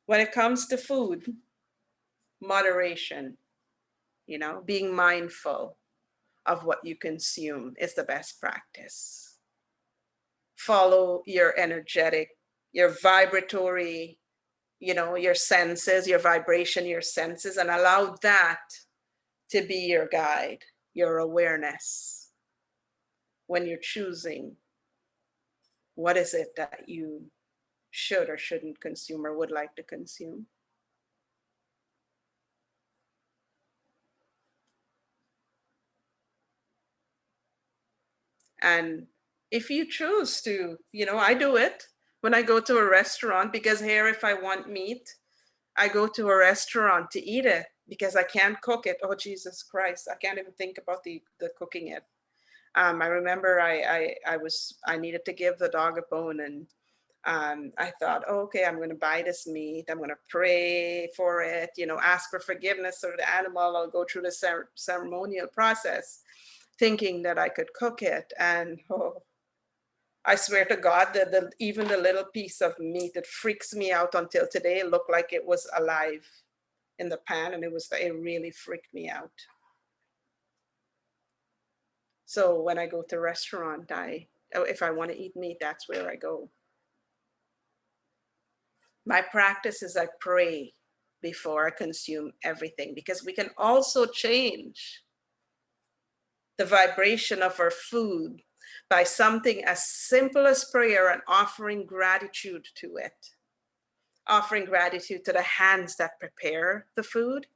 when it comes to food, moderation, being mindful of what you consume is the best practice. Follow your energetic, your vibratory, your senses, your vibration, your senses, and allow that to be your guide, your awareness when you're choosing what is it that you should or shouldn't consume or would like to consume. And if you choose to, I do it when I go to a restaurant, because here, if I want meat, I go to a restaurant to eat it because I can't cook it. Oh, Jesus Christ. I can't even think about the cooking it. I remember I needed to give the dog a bone, and I thought, oh, okay, I'm going to buy this meat. I'm going to pray for it, ask for forgiveness of the animal. I'll go through the ceremonial process thinking that I could cook it. And I swear to God that even the little piece of meat, it freaks me out until today. It looked like it was alive in the pan, and it really freaked me out. So when I go to a restaurant, if I want to eat meat, that's where I go. My practice is I pray before I consume everything, because we can also change the vibration of our food by something as simple as prayer and offering gratitude to it. Offering gratitude to the hands that prepare the food,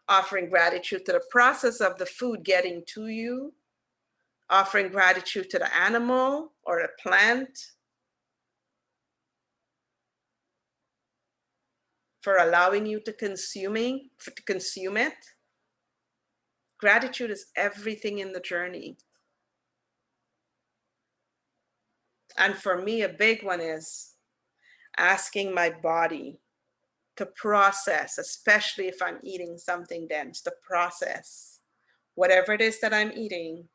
offering gratitude to the process of the food getting to you, offering gratitude to the animal or the plant for allowing you to consume it. Gratitude is everything in the journey. And for me, a big one is asking my body to process, especially if I'm eating something dense, to process whatever it is that I'm eating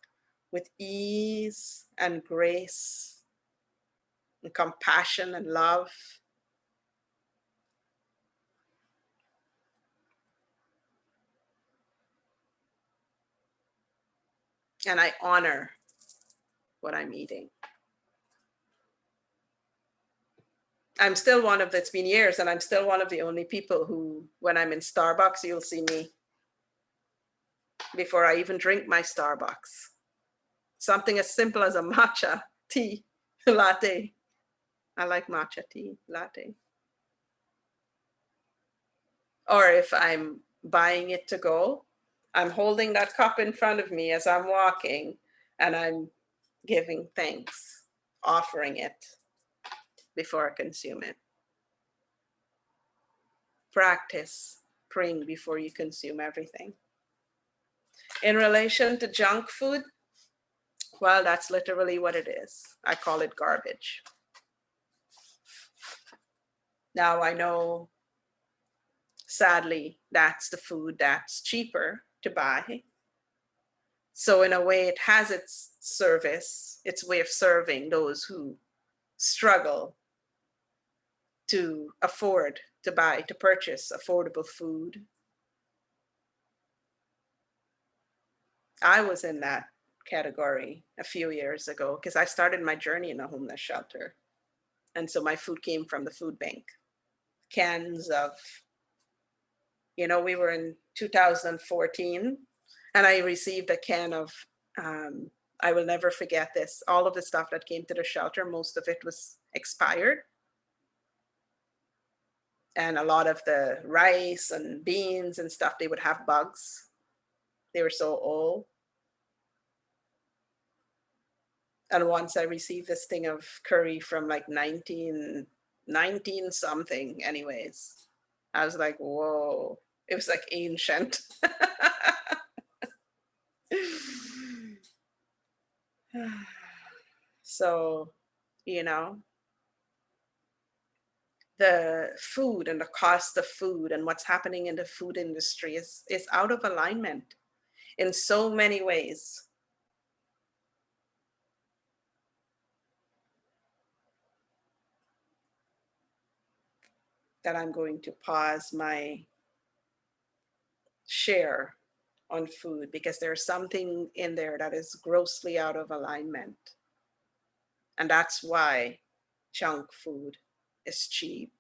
with ease and grace and compassion and love. And I honor what I'm eating. It's been years, and I'm still one of the only people who, when I'm in Starbucks, you'll see me before I even drink my Starbucks. Something as simple as a matcha tea latte. I like matcha tea latte. Or if I'm buying it to go, I'm holding that cup in front of me as I'm walking, and I'm giving thanks, offering it before I consume it. Practice praying before you consume everything. In relation to junk food, well, that's literally what it is. I call it garbage. Now I know, sadly, that's the food that's cheaper to buy. So in a way, it has its service, its way of serving those who struggle to afford to buy, to purchase affordable food. I was in that category a few years ago because I started my journey in a homeless shelter. And so my food came from the food bank. Cans of, we were in 2014 and I received a can of, I will never forget this. All of the stuff that came to the shelter, most of it was expired. And a lot of the rice and beans and stuff, they would have bugs. They were so old. And once I received this thing of curry from like 19 something anyways, I was like, whoa, it was like ancient. So, the food and the cost of food and what's happening in the food industry is out of alignment in so many ways. That I'm going to pause my share on food because there's something in there that is grossly out of alignment. And that's why junk food is cheap.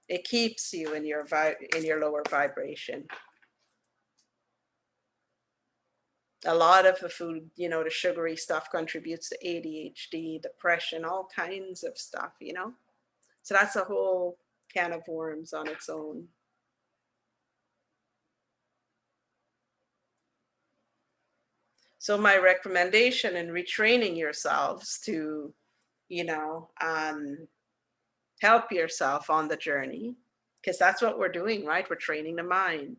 It keeps you in your lower vibration. A lot of the food, the sugary stuff contributes to ADHD, depression, all kinds of stuff, So that's a whole can of worms on its own. So my recommendation in retraining yourselves to, help yourself on the journey, because that's what we're doing, right? We're training the mind.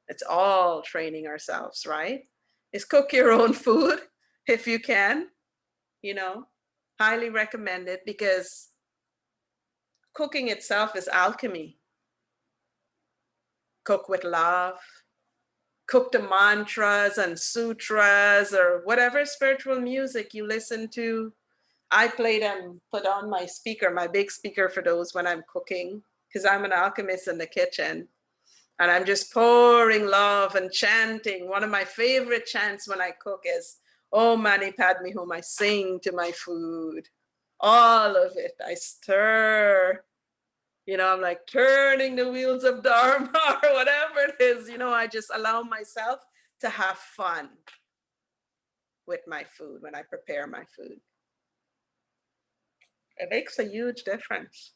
It's all training ourselves, right? Is cook your own food if you can, highly recommended because cooking itself is alchemy. Cook with love. Cook the mantras and sutras or whatever spiritual music you listen to. I played and put on my speaker, my big speaker for those when I'm cooking, because I'm an alchemist in the kitchen. And I'm just pouring love and chanting. One of my favorite chants when I cook is, "Oh, Mani Padme Hum." I sing to my food. All of it. I stir. I'm like turning the wheels of Dharma or whatever it is. I just allow myself to have fun with my food when I prepare my food. It makes a huge difference.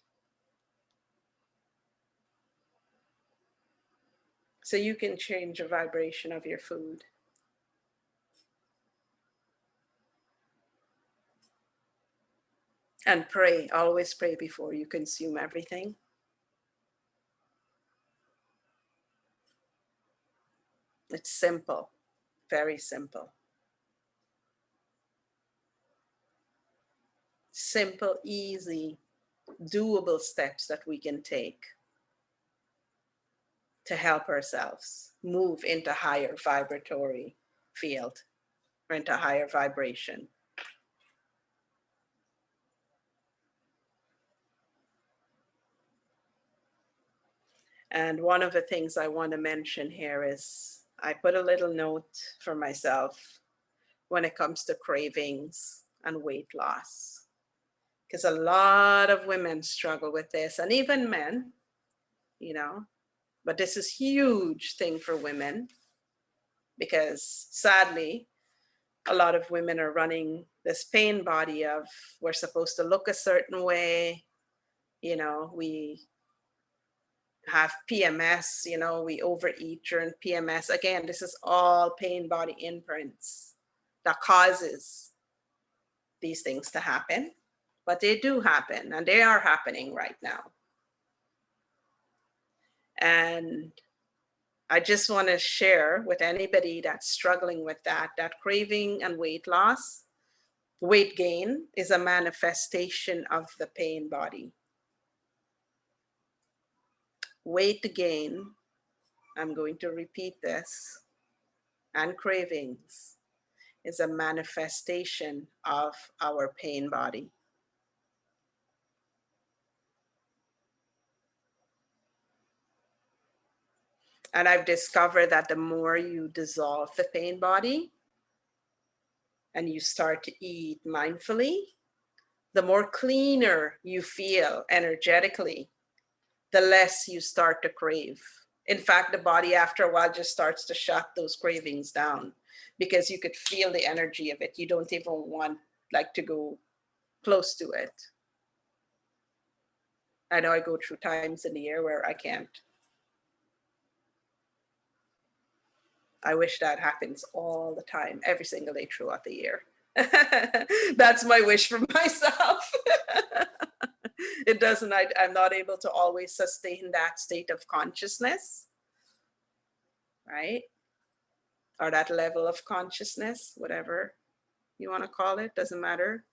So you can change the vibration of your food. And pray, always pray before you consume everything. It's simple, very simple. Simple, easy, doable steps that we can take to help ourselves move into higher vibratory field or into higher vibration. And one of the things I want to mention here is I put a little note for myself when it comes to cravings and weight loss. Because a lot of women struggle with this, and even men, but this is huge thing for women because sadly, a lot of women are running this pain body of we're supposed to look a certain way, we have PMS, you know, we overeat during PMS. Again, this is all pain body imprints that causes these things to happen, but they do happen and they are happening right now. And I just want to share with anybody that's struggling with that craving and weight loss, weight gain is a manifestation of the pain body. Weight gain, I'm going to repeat this, and cravings is a manifestation of our pain body. And I've discovered that the more you dissolve the pain body and you start to eat mindfully, the more cleaner you feel energetically, the less you start to crave. In fact, the body after a while just starts to shut those cravings down because you could feel the energy of it. You don't even want to go close to it. I know I go through times in the year where I can't. I wish that happens all the time, every single day throughout the year. That's my wish for myself. It doesn't, I'm not able to always sustain that state of consciousness, right? Or that level of consciousness, whatever you want to call it, doesn't matter.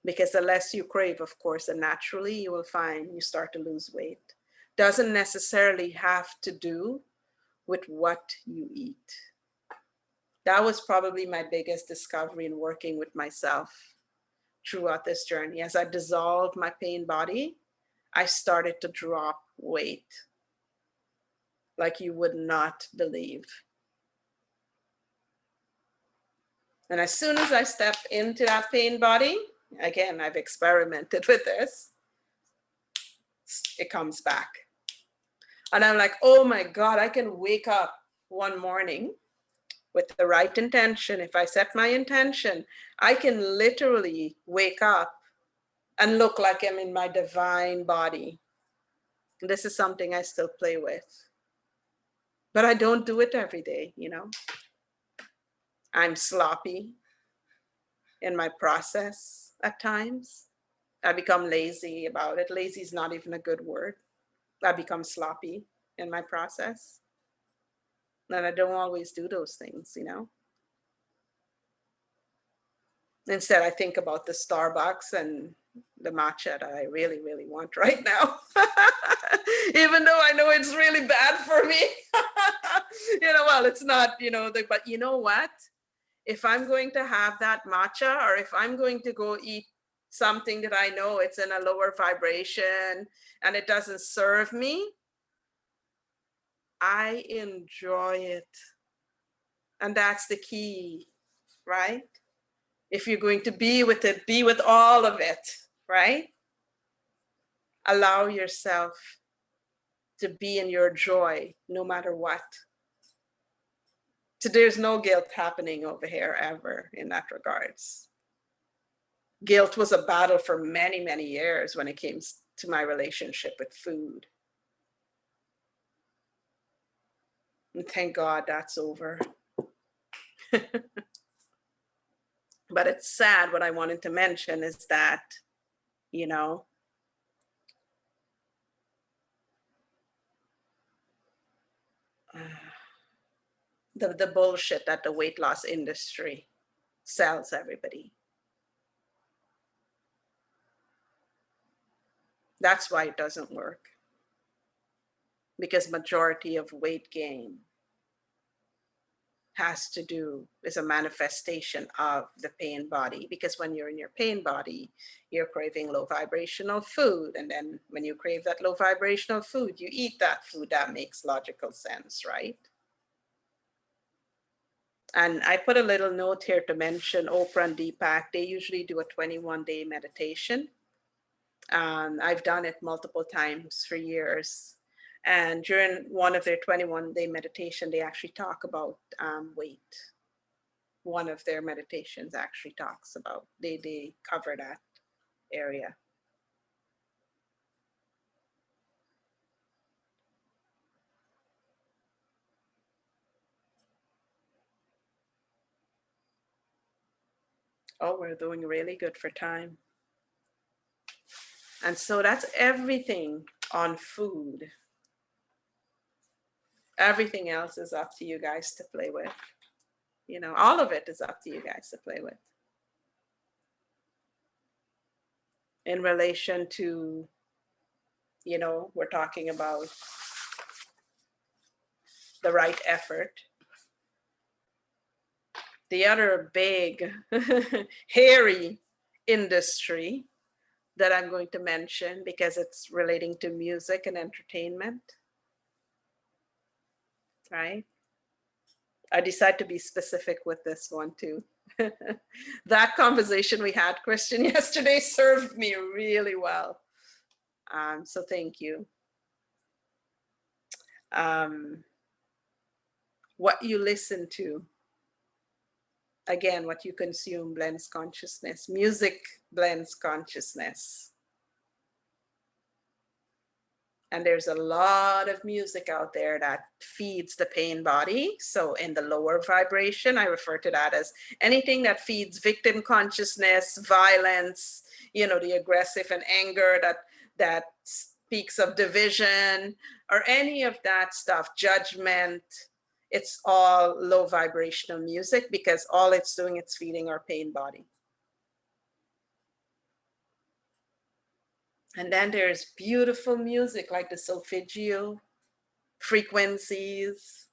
Because the less you crave, of course, and naturally you will find you start to lose weight. Doesn't necessarily have to do with what you eat. That was probably my biggest discovery in working with myself throughout this journey. As I dissolved my pain body, I started to drop weight like you would not believe. And as soon as I step into that pain body, again, I've experimented with this, it comes back. And I'm like, oh my God, I can wake up one morning with the right intention. If I set my intention, I can literally wake up and look like I'm in my divine body. This is something I still play with. But I don't do it every day, you know. I'm sloppy in my process at times. I become lazy about it. Lazy is not even a good word. I become sloppy in my process. And I don't always do those things, you know. Instead, I think about the Starbucks and the matcha that I really, really want right now. Even though I know it's really bad for me. You know, well, it's not, you know, but you know what? If I'm going to have that matcha, or if I'm going to go eat something that I know it's in a lower vibration and it doesn't serve me, I enjoy it. And that's the key, right? If you're going to be with it, be with all of it, right? Allow yourself to be in your joy no matter what. So there's no guilt happening over here ever in that regards. Guilt was a battle for many, many years when it came to my relationship with food. And thank God that's over. But it's sad. What I wanted to mention is that, you know, the bullshit that the weight loss industry sells everybody. That's why it doesn't work. Because majority of weight gain has to do is a manifestation of the pain body, because when you're in your pain body, you're craving low vibrational food, and then when you crave that low vibrational food, you eat that food. That makes logical sense, right? And I put a little note here to mention Oprah and Deepak. They usually do a 21-day meditation. I've done it multiple times for years. And during one of their 21-day meditation, they actually talk about weight. One of their meditations actually talks about, they cover that. area. Oh, we're doing really good for time. And so that's everything on food. Everything else is up to you guys to play with. You know, all of it is up to you guys to play with. In relation to, you know, we're talking about the right effort. The other big, hairy industry that I'm going to mention because it's relating to music and entertainment, right? I decided to be specific with this one too. That conversation we had, Christian, yesterday served me really well. So thank you. What you listen to, again, what you consume blends consciousness. Music blends consciousness. And there's a lot of music out there that feeds the pain body. So in the lower vibration, I refer to that as anything that feeds victim consciousness, violence, you know, the aggressive and anger that speaks of division or any of that stuff, judgment. It's all low vibrational music because all it's doing, it's feeding our pain body. And then there's beautiful music like the solfeggio frequencies,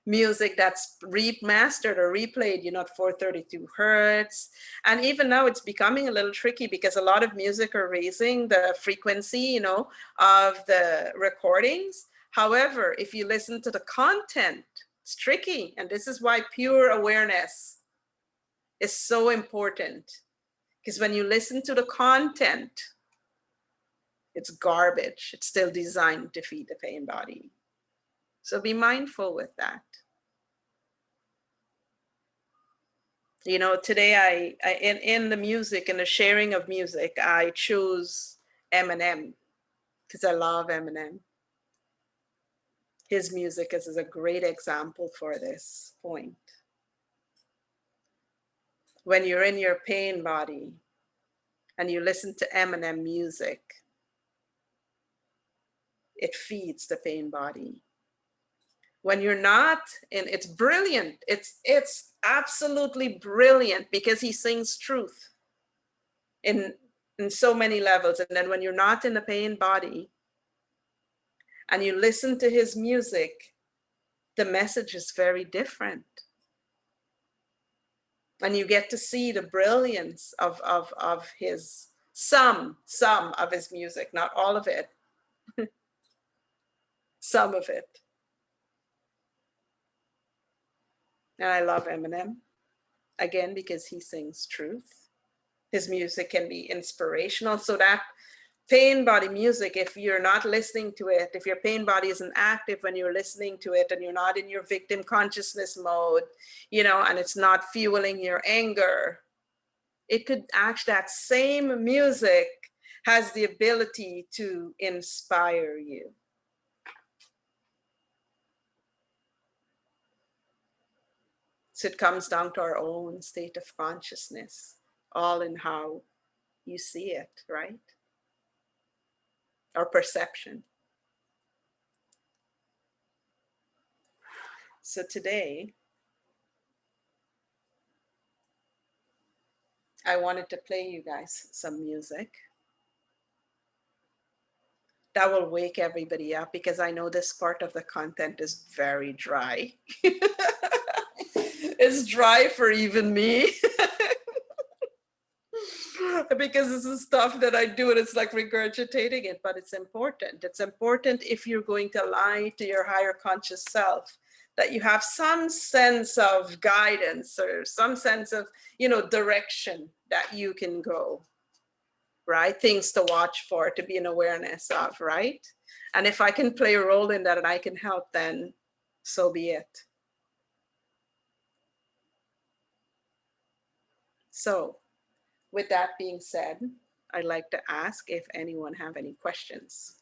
music that's remastered or replayed, you know, at 432 hertz. And even now it's becoming a little tricky because a lot of music are raising the frequency, you know, of the recordings. However, if you listen to the content, it's tricky. And this is why pure awareness is so important. Because when you listen to the content, it's garbage. It's still designed to feed the pain body. So be mindful with that. You know, today in the music and the sharing of music, I chose Eminem because I love Eminem. His music is a great example for this point. When you're in your pain body and you listen to Eminem music, it feeds the pain body. When you're not, and it's brilliant. It's absolutely brilliant because he sings truth in so many levels. And then when you're not in the pain body and you listen to his music, the message is very different. And you get to see the brilliance of his some of his music, not all of it, some of it. And I love Eminem, again, because he sings truth. His music can be inspirational. So that pain body music, if you're not listening to it, if your pain body isn't active when you're listening to it and you're not in your victim consciousness mode, you know, and it's not fueling your anger, it could actually, that same music has the ability to inspire you. So it comes down to our own state of consciousness, all in how you see it, right? Our perception. So today, I wanted to play you guys some music that will wake everybody up because I know this part of the content is very dry. It's dry for even me. Because this is stuff that I do and it's like regurgitating it, but it's important. It's important if you're going to align to your higher conscious self, that you have some sense of guidance or some sense of, you know, direction that you can go, right? Things to watch for, to be an awareness of, right? And if I can play a role in that and I can help, then so be it. So with that being said, I'd like to ask if anyone have any questions.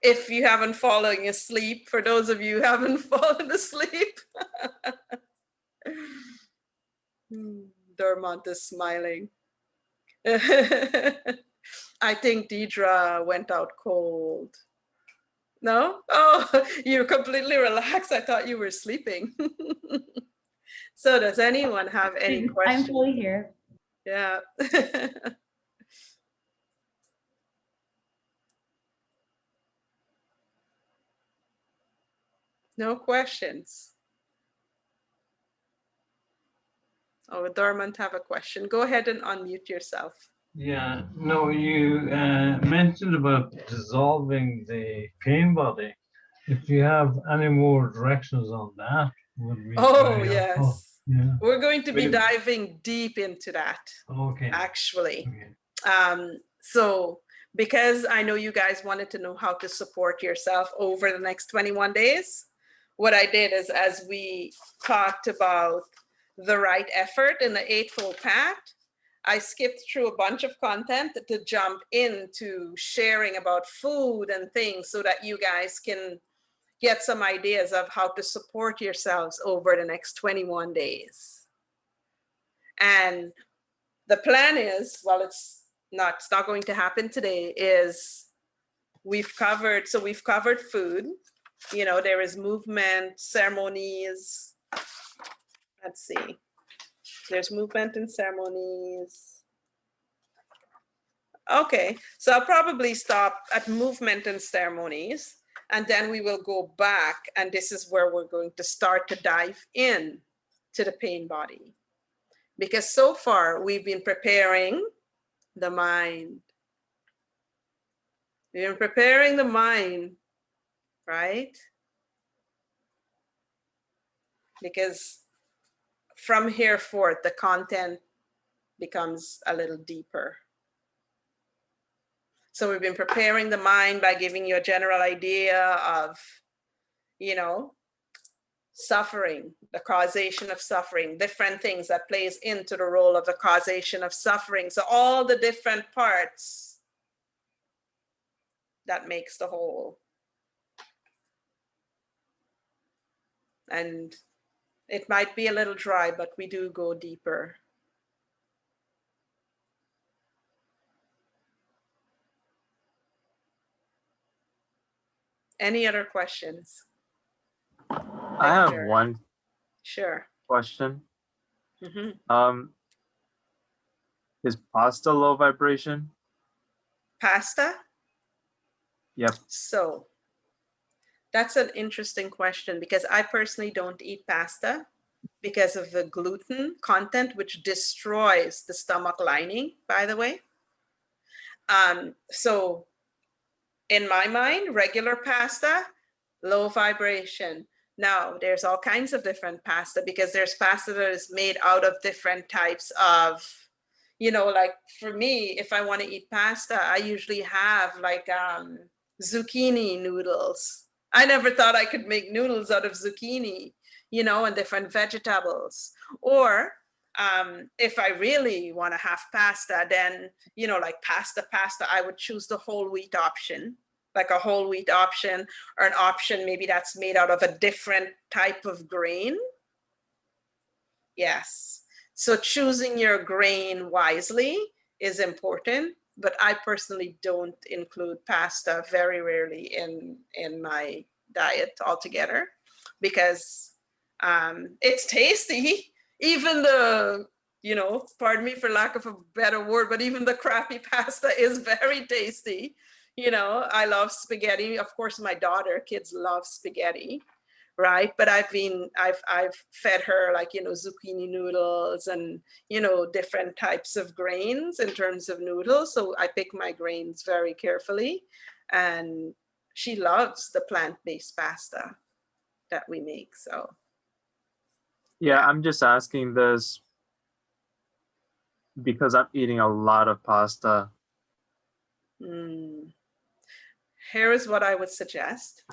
If you haven't fallen asleep, for those of you who haven't fallen asleep. Dermont is smiling. I think Deidre went out cold. No? Oh, you're completely relaxed. I thought you were sleeping. So does anyone have any questions? I'm fully here. Yeah. No questions. Oh, Dormant have a question. Go ahead and unmute yourself. Yeah, no, you mentioned about dissolving the pain body. If you have any more directions on that, would be very helpful. Yes. Yeah. We're going to be diving deep into that. Okay. Actually. Okay. So because I know you guys wanted to know how to support yourself over the next 21 days, what I did is, as we talked about the right effort in the Eightfold Path, I skipped through a bunch of content to jump into sharing about food and things so that you guys can get some ideas of how to support yourselves over the next 21 days. And the plan is, well, it's not going to happen today, is we've covered food, you know, there is movement, ceremonies. Let's see, there's movement and ceremonies. Okay, so I'll probably stop at movement and ceremonies, and then we will go back, and this is where we're going to start to dive in to the pain body. Because so far we've been preparing the mind. We've been preparing the mind, right? Because from here forth, the content becomes a little deeper. So we've been preparing the mind by giving you a general idea of, you know, suffering, the causation of suffering, different things that plays into the role of the causation of suffering. So all the different parts that makes the whole. And it might be a little dry, but we do go deeper. Any other questions? I have one question. Is pasta low vibration? Pasta? Yep. So that's an interesting question, because I personally don't eat pasta because of the gluten content, which destroys the stomach lining, by the way. So in my mind, regular pasta, low vibration. Now, there's all kinds of different pasta, because there's pasta that is made out of different types of, you know, like for me, if I want to eat pasta, I usually have like zucchini noodles. I never thought I could make noodles out of zucchini, you know, and different vegetables. Or if I really want to have pasta, then, you know, like pasta, I would choose the whole wheat option, like a whole wheat option, or an option maybe that's made out of a different type of grain. Yes. So choosing your grain wisely is important, but I personally don't include pasta, very rarely in my diet altogether, because it's tasty. Even the, you know, pardon me for lack of a better word, but even the crappy pasta is very tasty. You know, I love spaghetti. Of course, my kids love spaghetti, right? But I've fed her, like, you know, zucchini noodles and, you know, different types of grains in terms of noodles. So I pick my grains very carefully, and she loves the plant-based pasta that we make. So yeah, I'm just asking this because I'm eating a lot of pasta. Here is what I would suggest.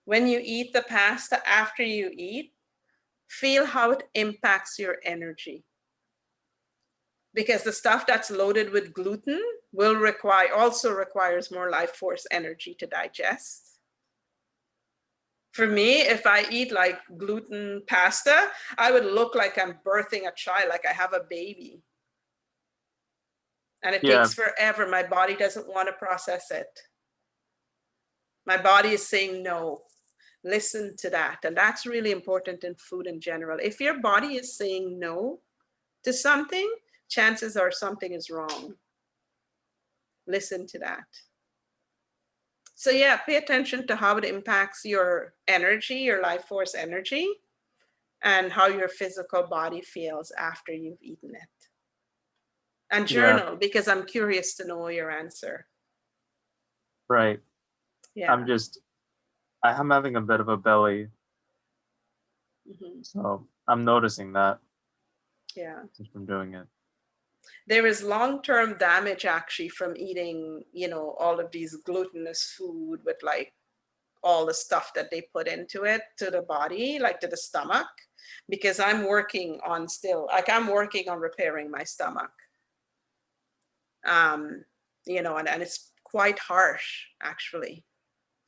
When you eat the pasta, after you eat, feel how it impacts your energy. because the stuff that's loaded with gluten also requires more life force energy to digest. For me, if I eat like gluten pasta, I would look like I'm birthing a child, like I have a baby. And it takes forever. My body doesn't want to process it. My body is saying no. Listen to that. And that's really important in food in general. If your body is saying no to something, chances are something is wrong. Listen to that. So yeah, pay attention to how it impacts your energy, your life force energy, and how your physical body feels after you've eaten it. And journal, because I'm curious to know your answer. Right. Yeah. I'm having a bit of a belly. Mm-hmm. So I'm noticing that. Yeah. Just from doing it. There is long-term damage actually from eating, all of these glutinous food with like all the stuff that they put into it to the body, like to the stomach, because I'm working on repairing my stomach. And it's quite harsh, actually,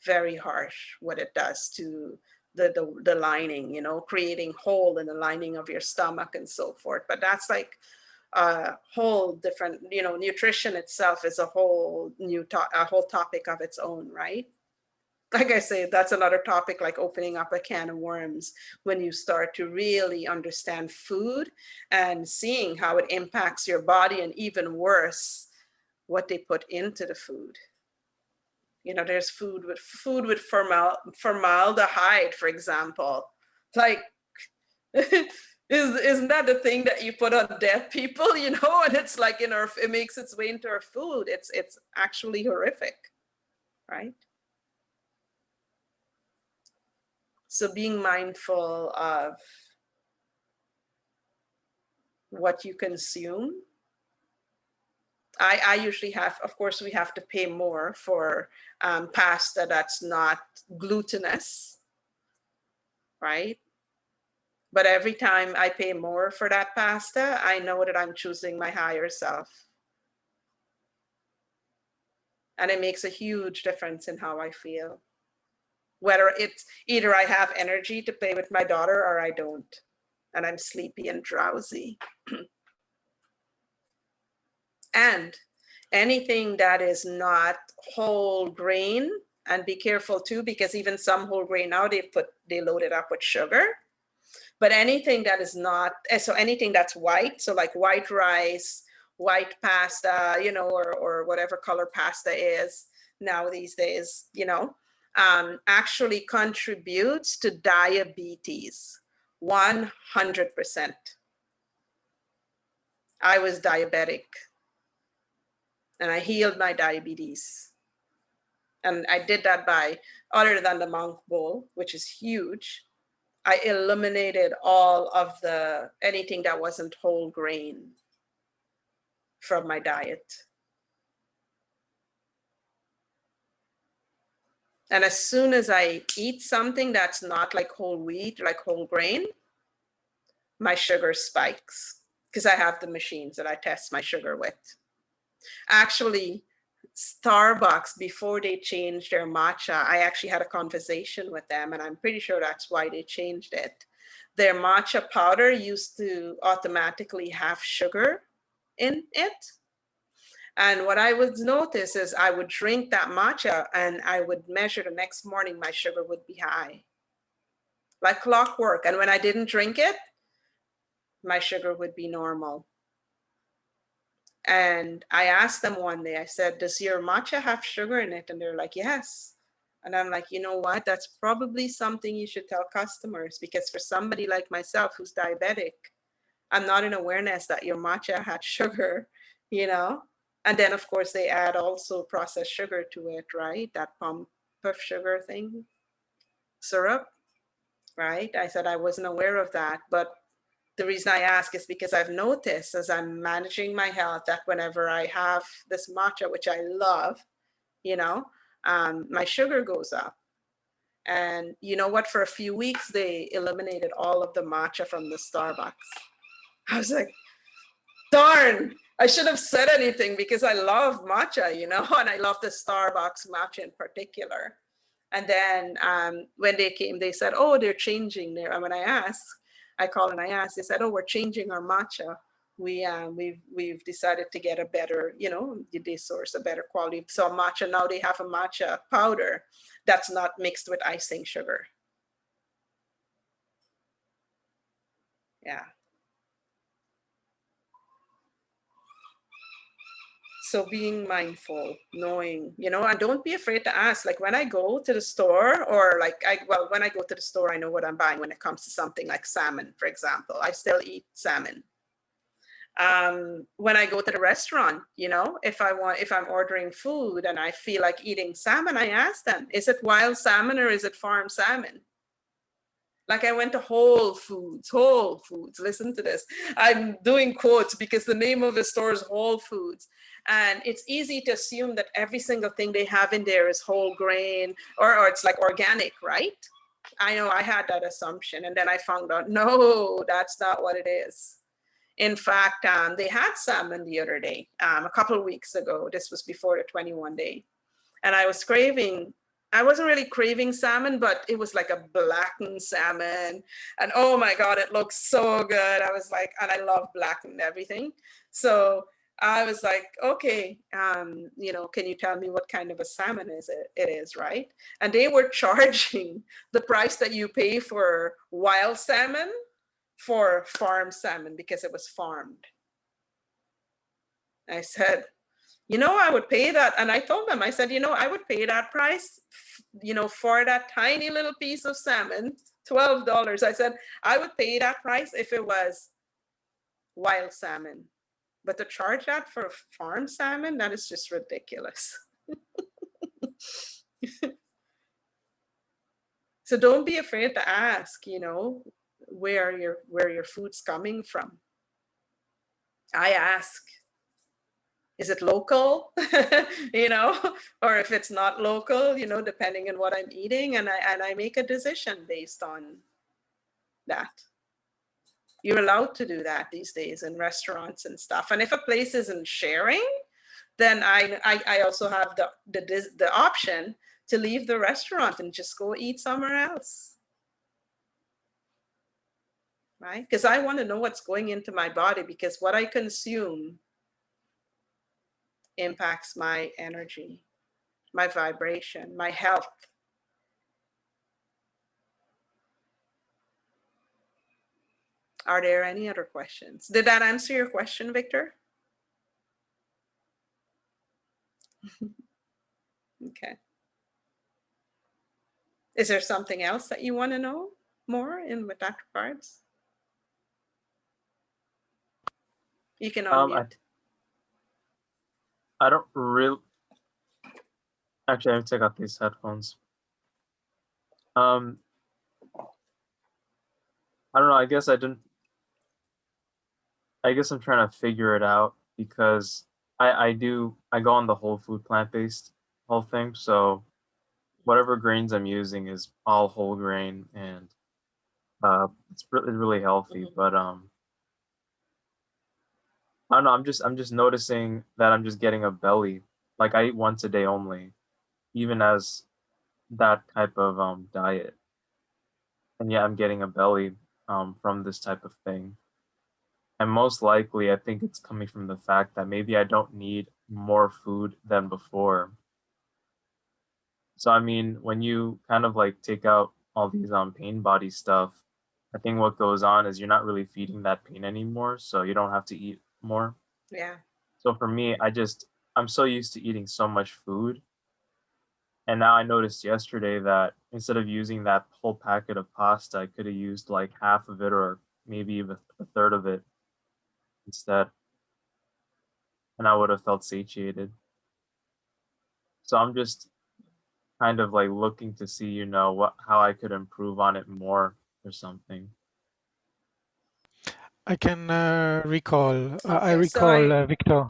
very harsh what it does to the lining, creating hole in the lining of your stomach and so forth. But that's like a whole different, nutrition itself is a whole topic of its own, right? Like I say, that's another topic, like opening up a can of worms when you start to really understand food and seeing how it impacts your body, and even worse, what they put into the food. There's food with formaldehyde, for example. Like, isn't that the thing that you put on dead people, and it's like it makes its way into our food. It's actually horrific, right? So being mindful of what you consume. I usually of course, we have to pay more for pasta that's not glutinous, right? But every time I pay more for that pasta, I know that I'm choosing my higher self. And it makes a huge difference in how I feel. Whether it's either I have energy to play with my daughter or I don't, and I'm sleepy and drowsy. And anything that is not whole grain, and be careful too, because even some whole grain now they load it up with sugar. But anything that is not, so anything that's white, so like white rice, white pasta, or whatever color pasta is now these days, actually contributes to diabetes 100%. I was diabetic, and I healed my diabetes. And I did that by, other than the monk bowl, which is huge, I eliminated all of anything that wasn't whole grain from my diet. And as soon as I eat something that's not like whole wheat, like whole grain, my sugar spikes, because I have the machines that I test my sugar with. Actually, Starbucks, before they changed their matcha, I actually had a conversation with them, and I'm pretty sure that's why they changed it. Their matcha powder used to automatically have sugar in it. And what I would notice is I would drink that matcha and I would measure the next morning, my sugar would be high, like clockwork. And when I didn't drink it, my sugar would be normal. And I asked them one day, I said, does your matcha have sugar in it? And they're like, yes. And I'm like, you know what? That's probably something you should tell customers, because for somebody like myself who's diabetic, I'm not in awareness that your matcha had sugar, And then, of course, they add also processed sugar to it, right? That pump of sugar thing, syrup, right? I said I wasn't aware of that. But the reason I ask is because I've noticed as I'm managing my health that whenever I have this matcha, which I love, my sugar goes up. And you know what? For a few weeks, they eliminated all of the matcha from the Starbucks. I was like, Darn, I should have said anything because I love matcha, you know, and I love the Starbucks matcha in particular. And then when they came, they said, oh, they're changing their, and when I asked, I called and I asked, they said, oh, we're changing our matcha. We've decided to get a better, you know, they source a better quality. So matcha, now they have a matcha powder that's not mixed with icing sugar. Yeah. So being mindful, knowing, you know, and don't be afraid to ask. Like when I go to the store, or like when I go to the store, I know what I'm buying when it comes to something like salmon, for example. I still eat salmon. When I go to the restaurant, you know, if I'm ordering food and I feel like eating salmon, I ask them, is it wild salmon or is it farm salmon? Like I went to Whole Foods, listen to this. I'm doing quotes because the name of the store is Whole Foods. And it's easy to assume that every single thing they have in there is whole grain or it's like organic, right? I know I had that assumption. And then I found out, no, that's not what it is. In fact, they had salmon the other day, a couple of weeks ago. This was before the 21 day. And I was craving, I wasn't really craving salmon, but it was like a blackened salmon. And oh my God, it looks so good. I was like, and I love blackened everything. So I was like, okay, you know, can you tell me what kind of a salmon it is, right? And they were charging the price that you pay for wild salmon for farm salmon because it was farmed. I said, you know, I would pay that. And I told them, I said, you know, I would pay that price, you know, for that tiny little piece of salmon, $12. I said, I would pay that price if it was wild salmon. But to charge that for farm salmon, that is just ridiculous. So don't be afraid to ask, you know, where your food's coming from. I ask, is it local? You know, or if it's not local, you know, depending on what I'm eating, and I make a decision based on that. You're allowed to do that these days in restaurants and stuff. And if a place isn't sharing, then I also have the option to leave the restaurant and just go eat somewhere else. Right? Because I want to know what's going into my body, because what I consume impacts my energy, my vibration, my health. Are there any other questions? Did that answer your question, Victor? Okay. Is there something else that you want to know more in with that regards? You can unmute. I don't really. Actually, I have to take out these headphones. I don't know. I guess I'm trying to figure it out, because I go on the whole food plant-based whole thing. So whatever grains I'm using is all whole grain, and it's really healthy. But I don't know. I'm just noticing that I'm just getting a belly. Like I eat once a day only, even as that type of diet, and yeah, I'm getting a belly from this type of thing. And most likely, I think it's coming from the fact that maybe I don't need more food than before. So I mean, when you kind of like take out all these pain body stuff, I think what goes on is you're not really feeding that pain anymore, so you don't have to eat more. Yeah. So for me, I'm so used to eating so much food. And now I noticed yesterday that instead of using that whole packet of pasta, I could have used like half of it, or maybe even a third of it instead. And I would have felt satiated. So I'm just kind of like looking to see, you know, how I could improve on it more or something. I can recall. I Okay, recall, Victor.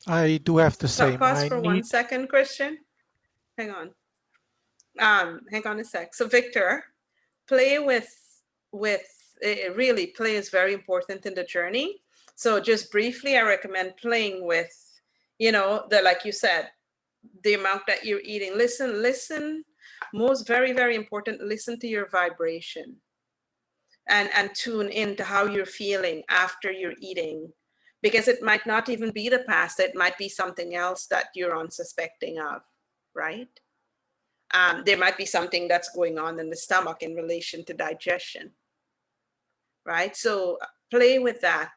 I do have the same. Pause for 1 second, Christian. Hang on. Hang on a sec. So Victor, play with really play is very important in the journey. So just briefly, I recommend playing with, like you said, the amount that you're eating. Listen, most very important, listen to your vibration and tune into how you're feeling after you're eating, because it might not even be the pasta, it might be something else that you're unsuspecting of, right? There might be something that's going on in the stomach in relation to digestion, right? So play with that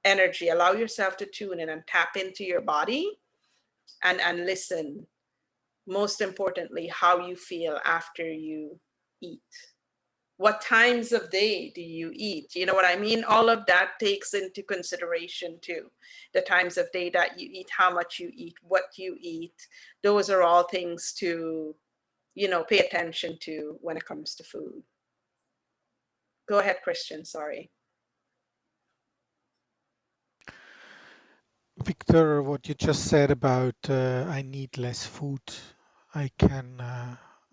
energy, allow yourself to tune in and tap into your body and listen. Most importantly, how you feel after you eat. What times of day do you eat? You know what I mean? All of that takes into consideration too. The times of day that you eat, how much you eat, what you eat. Those are all things to, pay attention to when it comes to food. Go ahead, Christian, sorry. Victor, what you just said about I need less food, I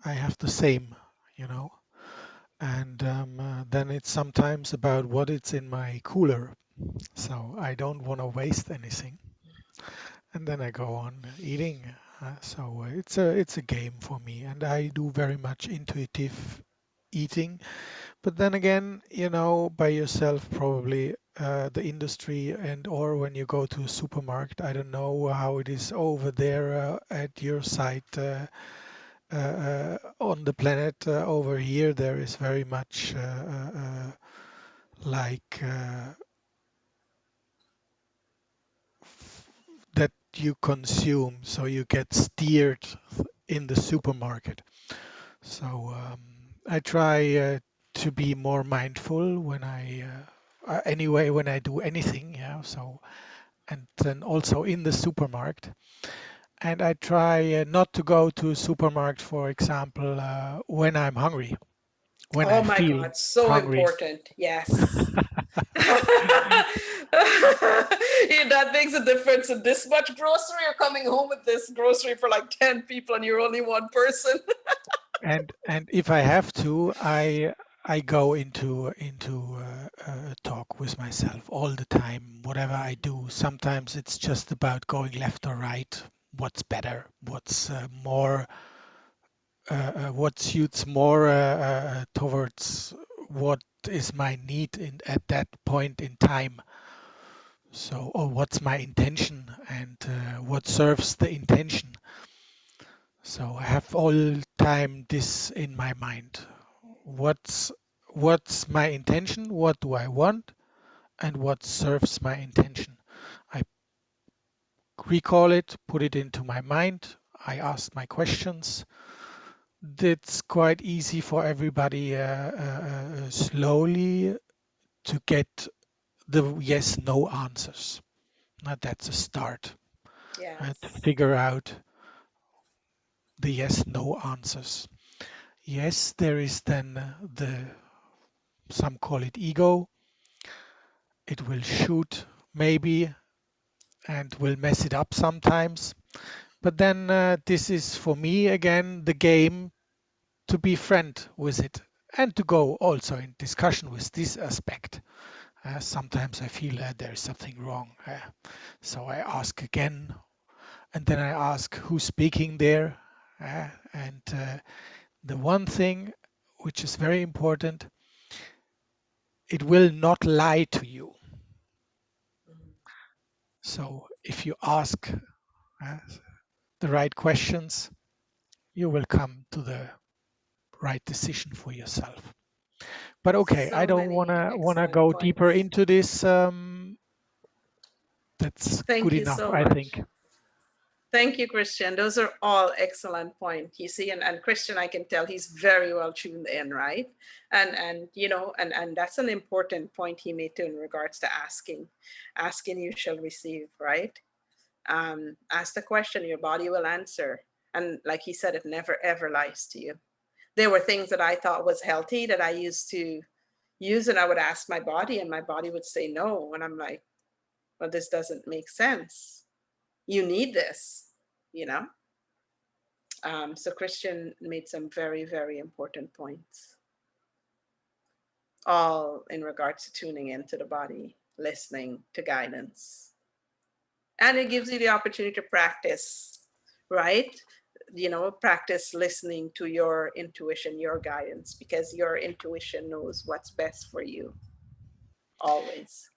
have the same, you know. And then it's sometimes about what it's in my cooler. So I don't want to waste anything. And then I go on eating. So it's a game for me, and I do very much intuitive eating. But then again, by yourself probably the industry and or when you go to a supermarket, I don't know how it is over there at your site on the planet. Over here, there is very much like that you consume, so you get steered in the supermarket. So I try to be more mindful when anyway, when I do anything, yeah. So, and then also in the supermarket. And I try not to go to a supermarket, for example, when I'm hungry, when I Oh my feel God, so hungry. important. Yes. Yeah, that makes a difference in this much grocery. You're coming home with this grocery for like 10 people and you're only one person. And if I have to, I go into a talk with myself all the time. Whatever I do, sometimes it's just about going left or right. What's better? What's more? What suits more towards what is my need at that point in time? So, or what's my intention and what serves the intention? So I have all time this in my mind. What's what's my intention? What do I want? And what serves my intention? I recall it, put it into my mind. I ask my questions. It's quite easy for everybody slowly to get the yes no answers. Now that's a start. To Yes. figure out the yes no answers. Yes, there is then the some call it ego. It will shoot maybe and will mess it up sometimes. But then this is for me again the game to be friend with it and to go also in discussion with this aspect. Sometimes I feel there's something wrong. So I ask again, and then I ask who's speaking there. And the one thing which is very important, it will not lie to you. So if you ask uh, the right questions, you will come to the right decision for yourself. But okay, I So don't many wanna excellent go deeper points. into this. That's good Thank you enough, so I think. much. Thank you, Christian. Those are all excellent points. You see, and Christian, I can tell he's very well tuned in, right? And that's an important point he made too in regards to asking. Asking you shall receive, right? Ask the question, your body will answer. And like he said, it never ever lies to you. There were things that I thought was healthy that I used to use, and I would ask my body, and my body would say no. And I'm like, well, this doesn't make sense. You need this, you know? So Christian made some very important points, all in regards to tuning into the body. listening to guidance. And it gives you the opportunity to practice, right? Practice listening to your intuition, your guidance, because your intuition knows what's best for you always.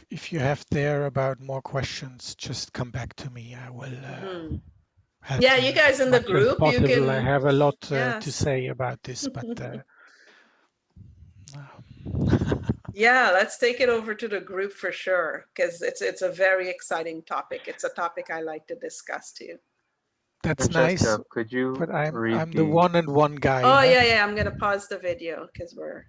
If you have there about more questions, just come back to me. I will help Yeah, you you guys as in the much as group, you possible. I can, have a lot to yes. say about this, but Yeah, let's take it over to the group for sure, because it's a very exciting topic. It's a topic I like to discuss too. that's Francesca, nice. could you But I'm read the one-on-one guy. Oh huh? yeah, I'm gonna pause the video because we're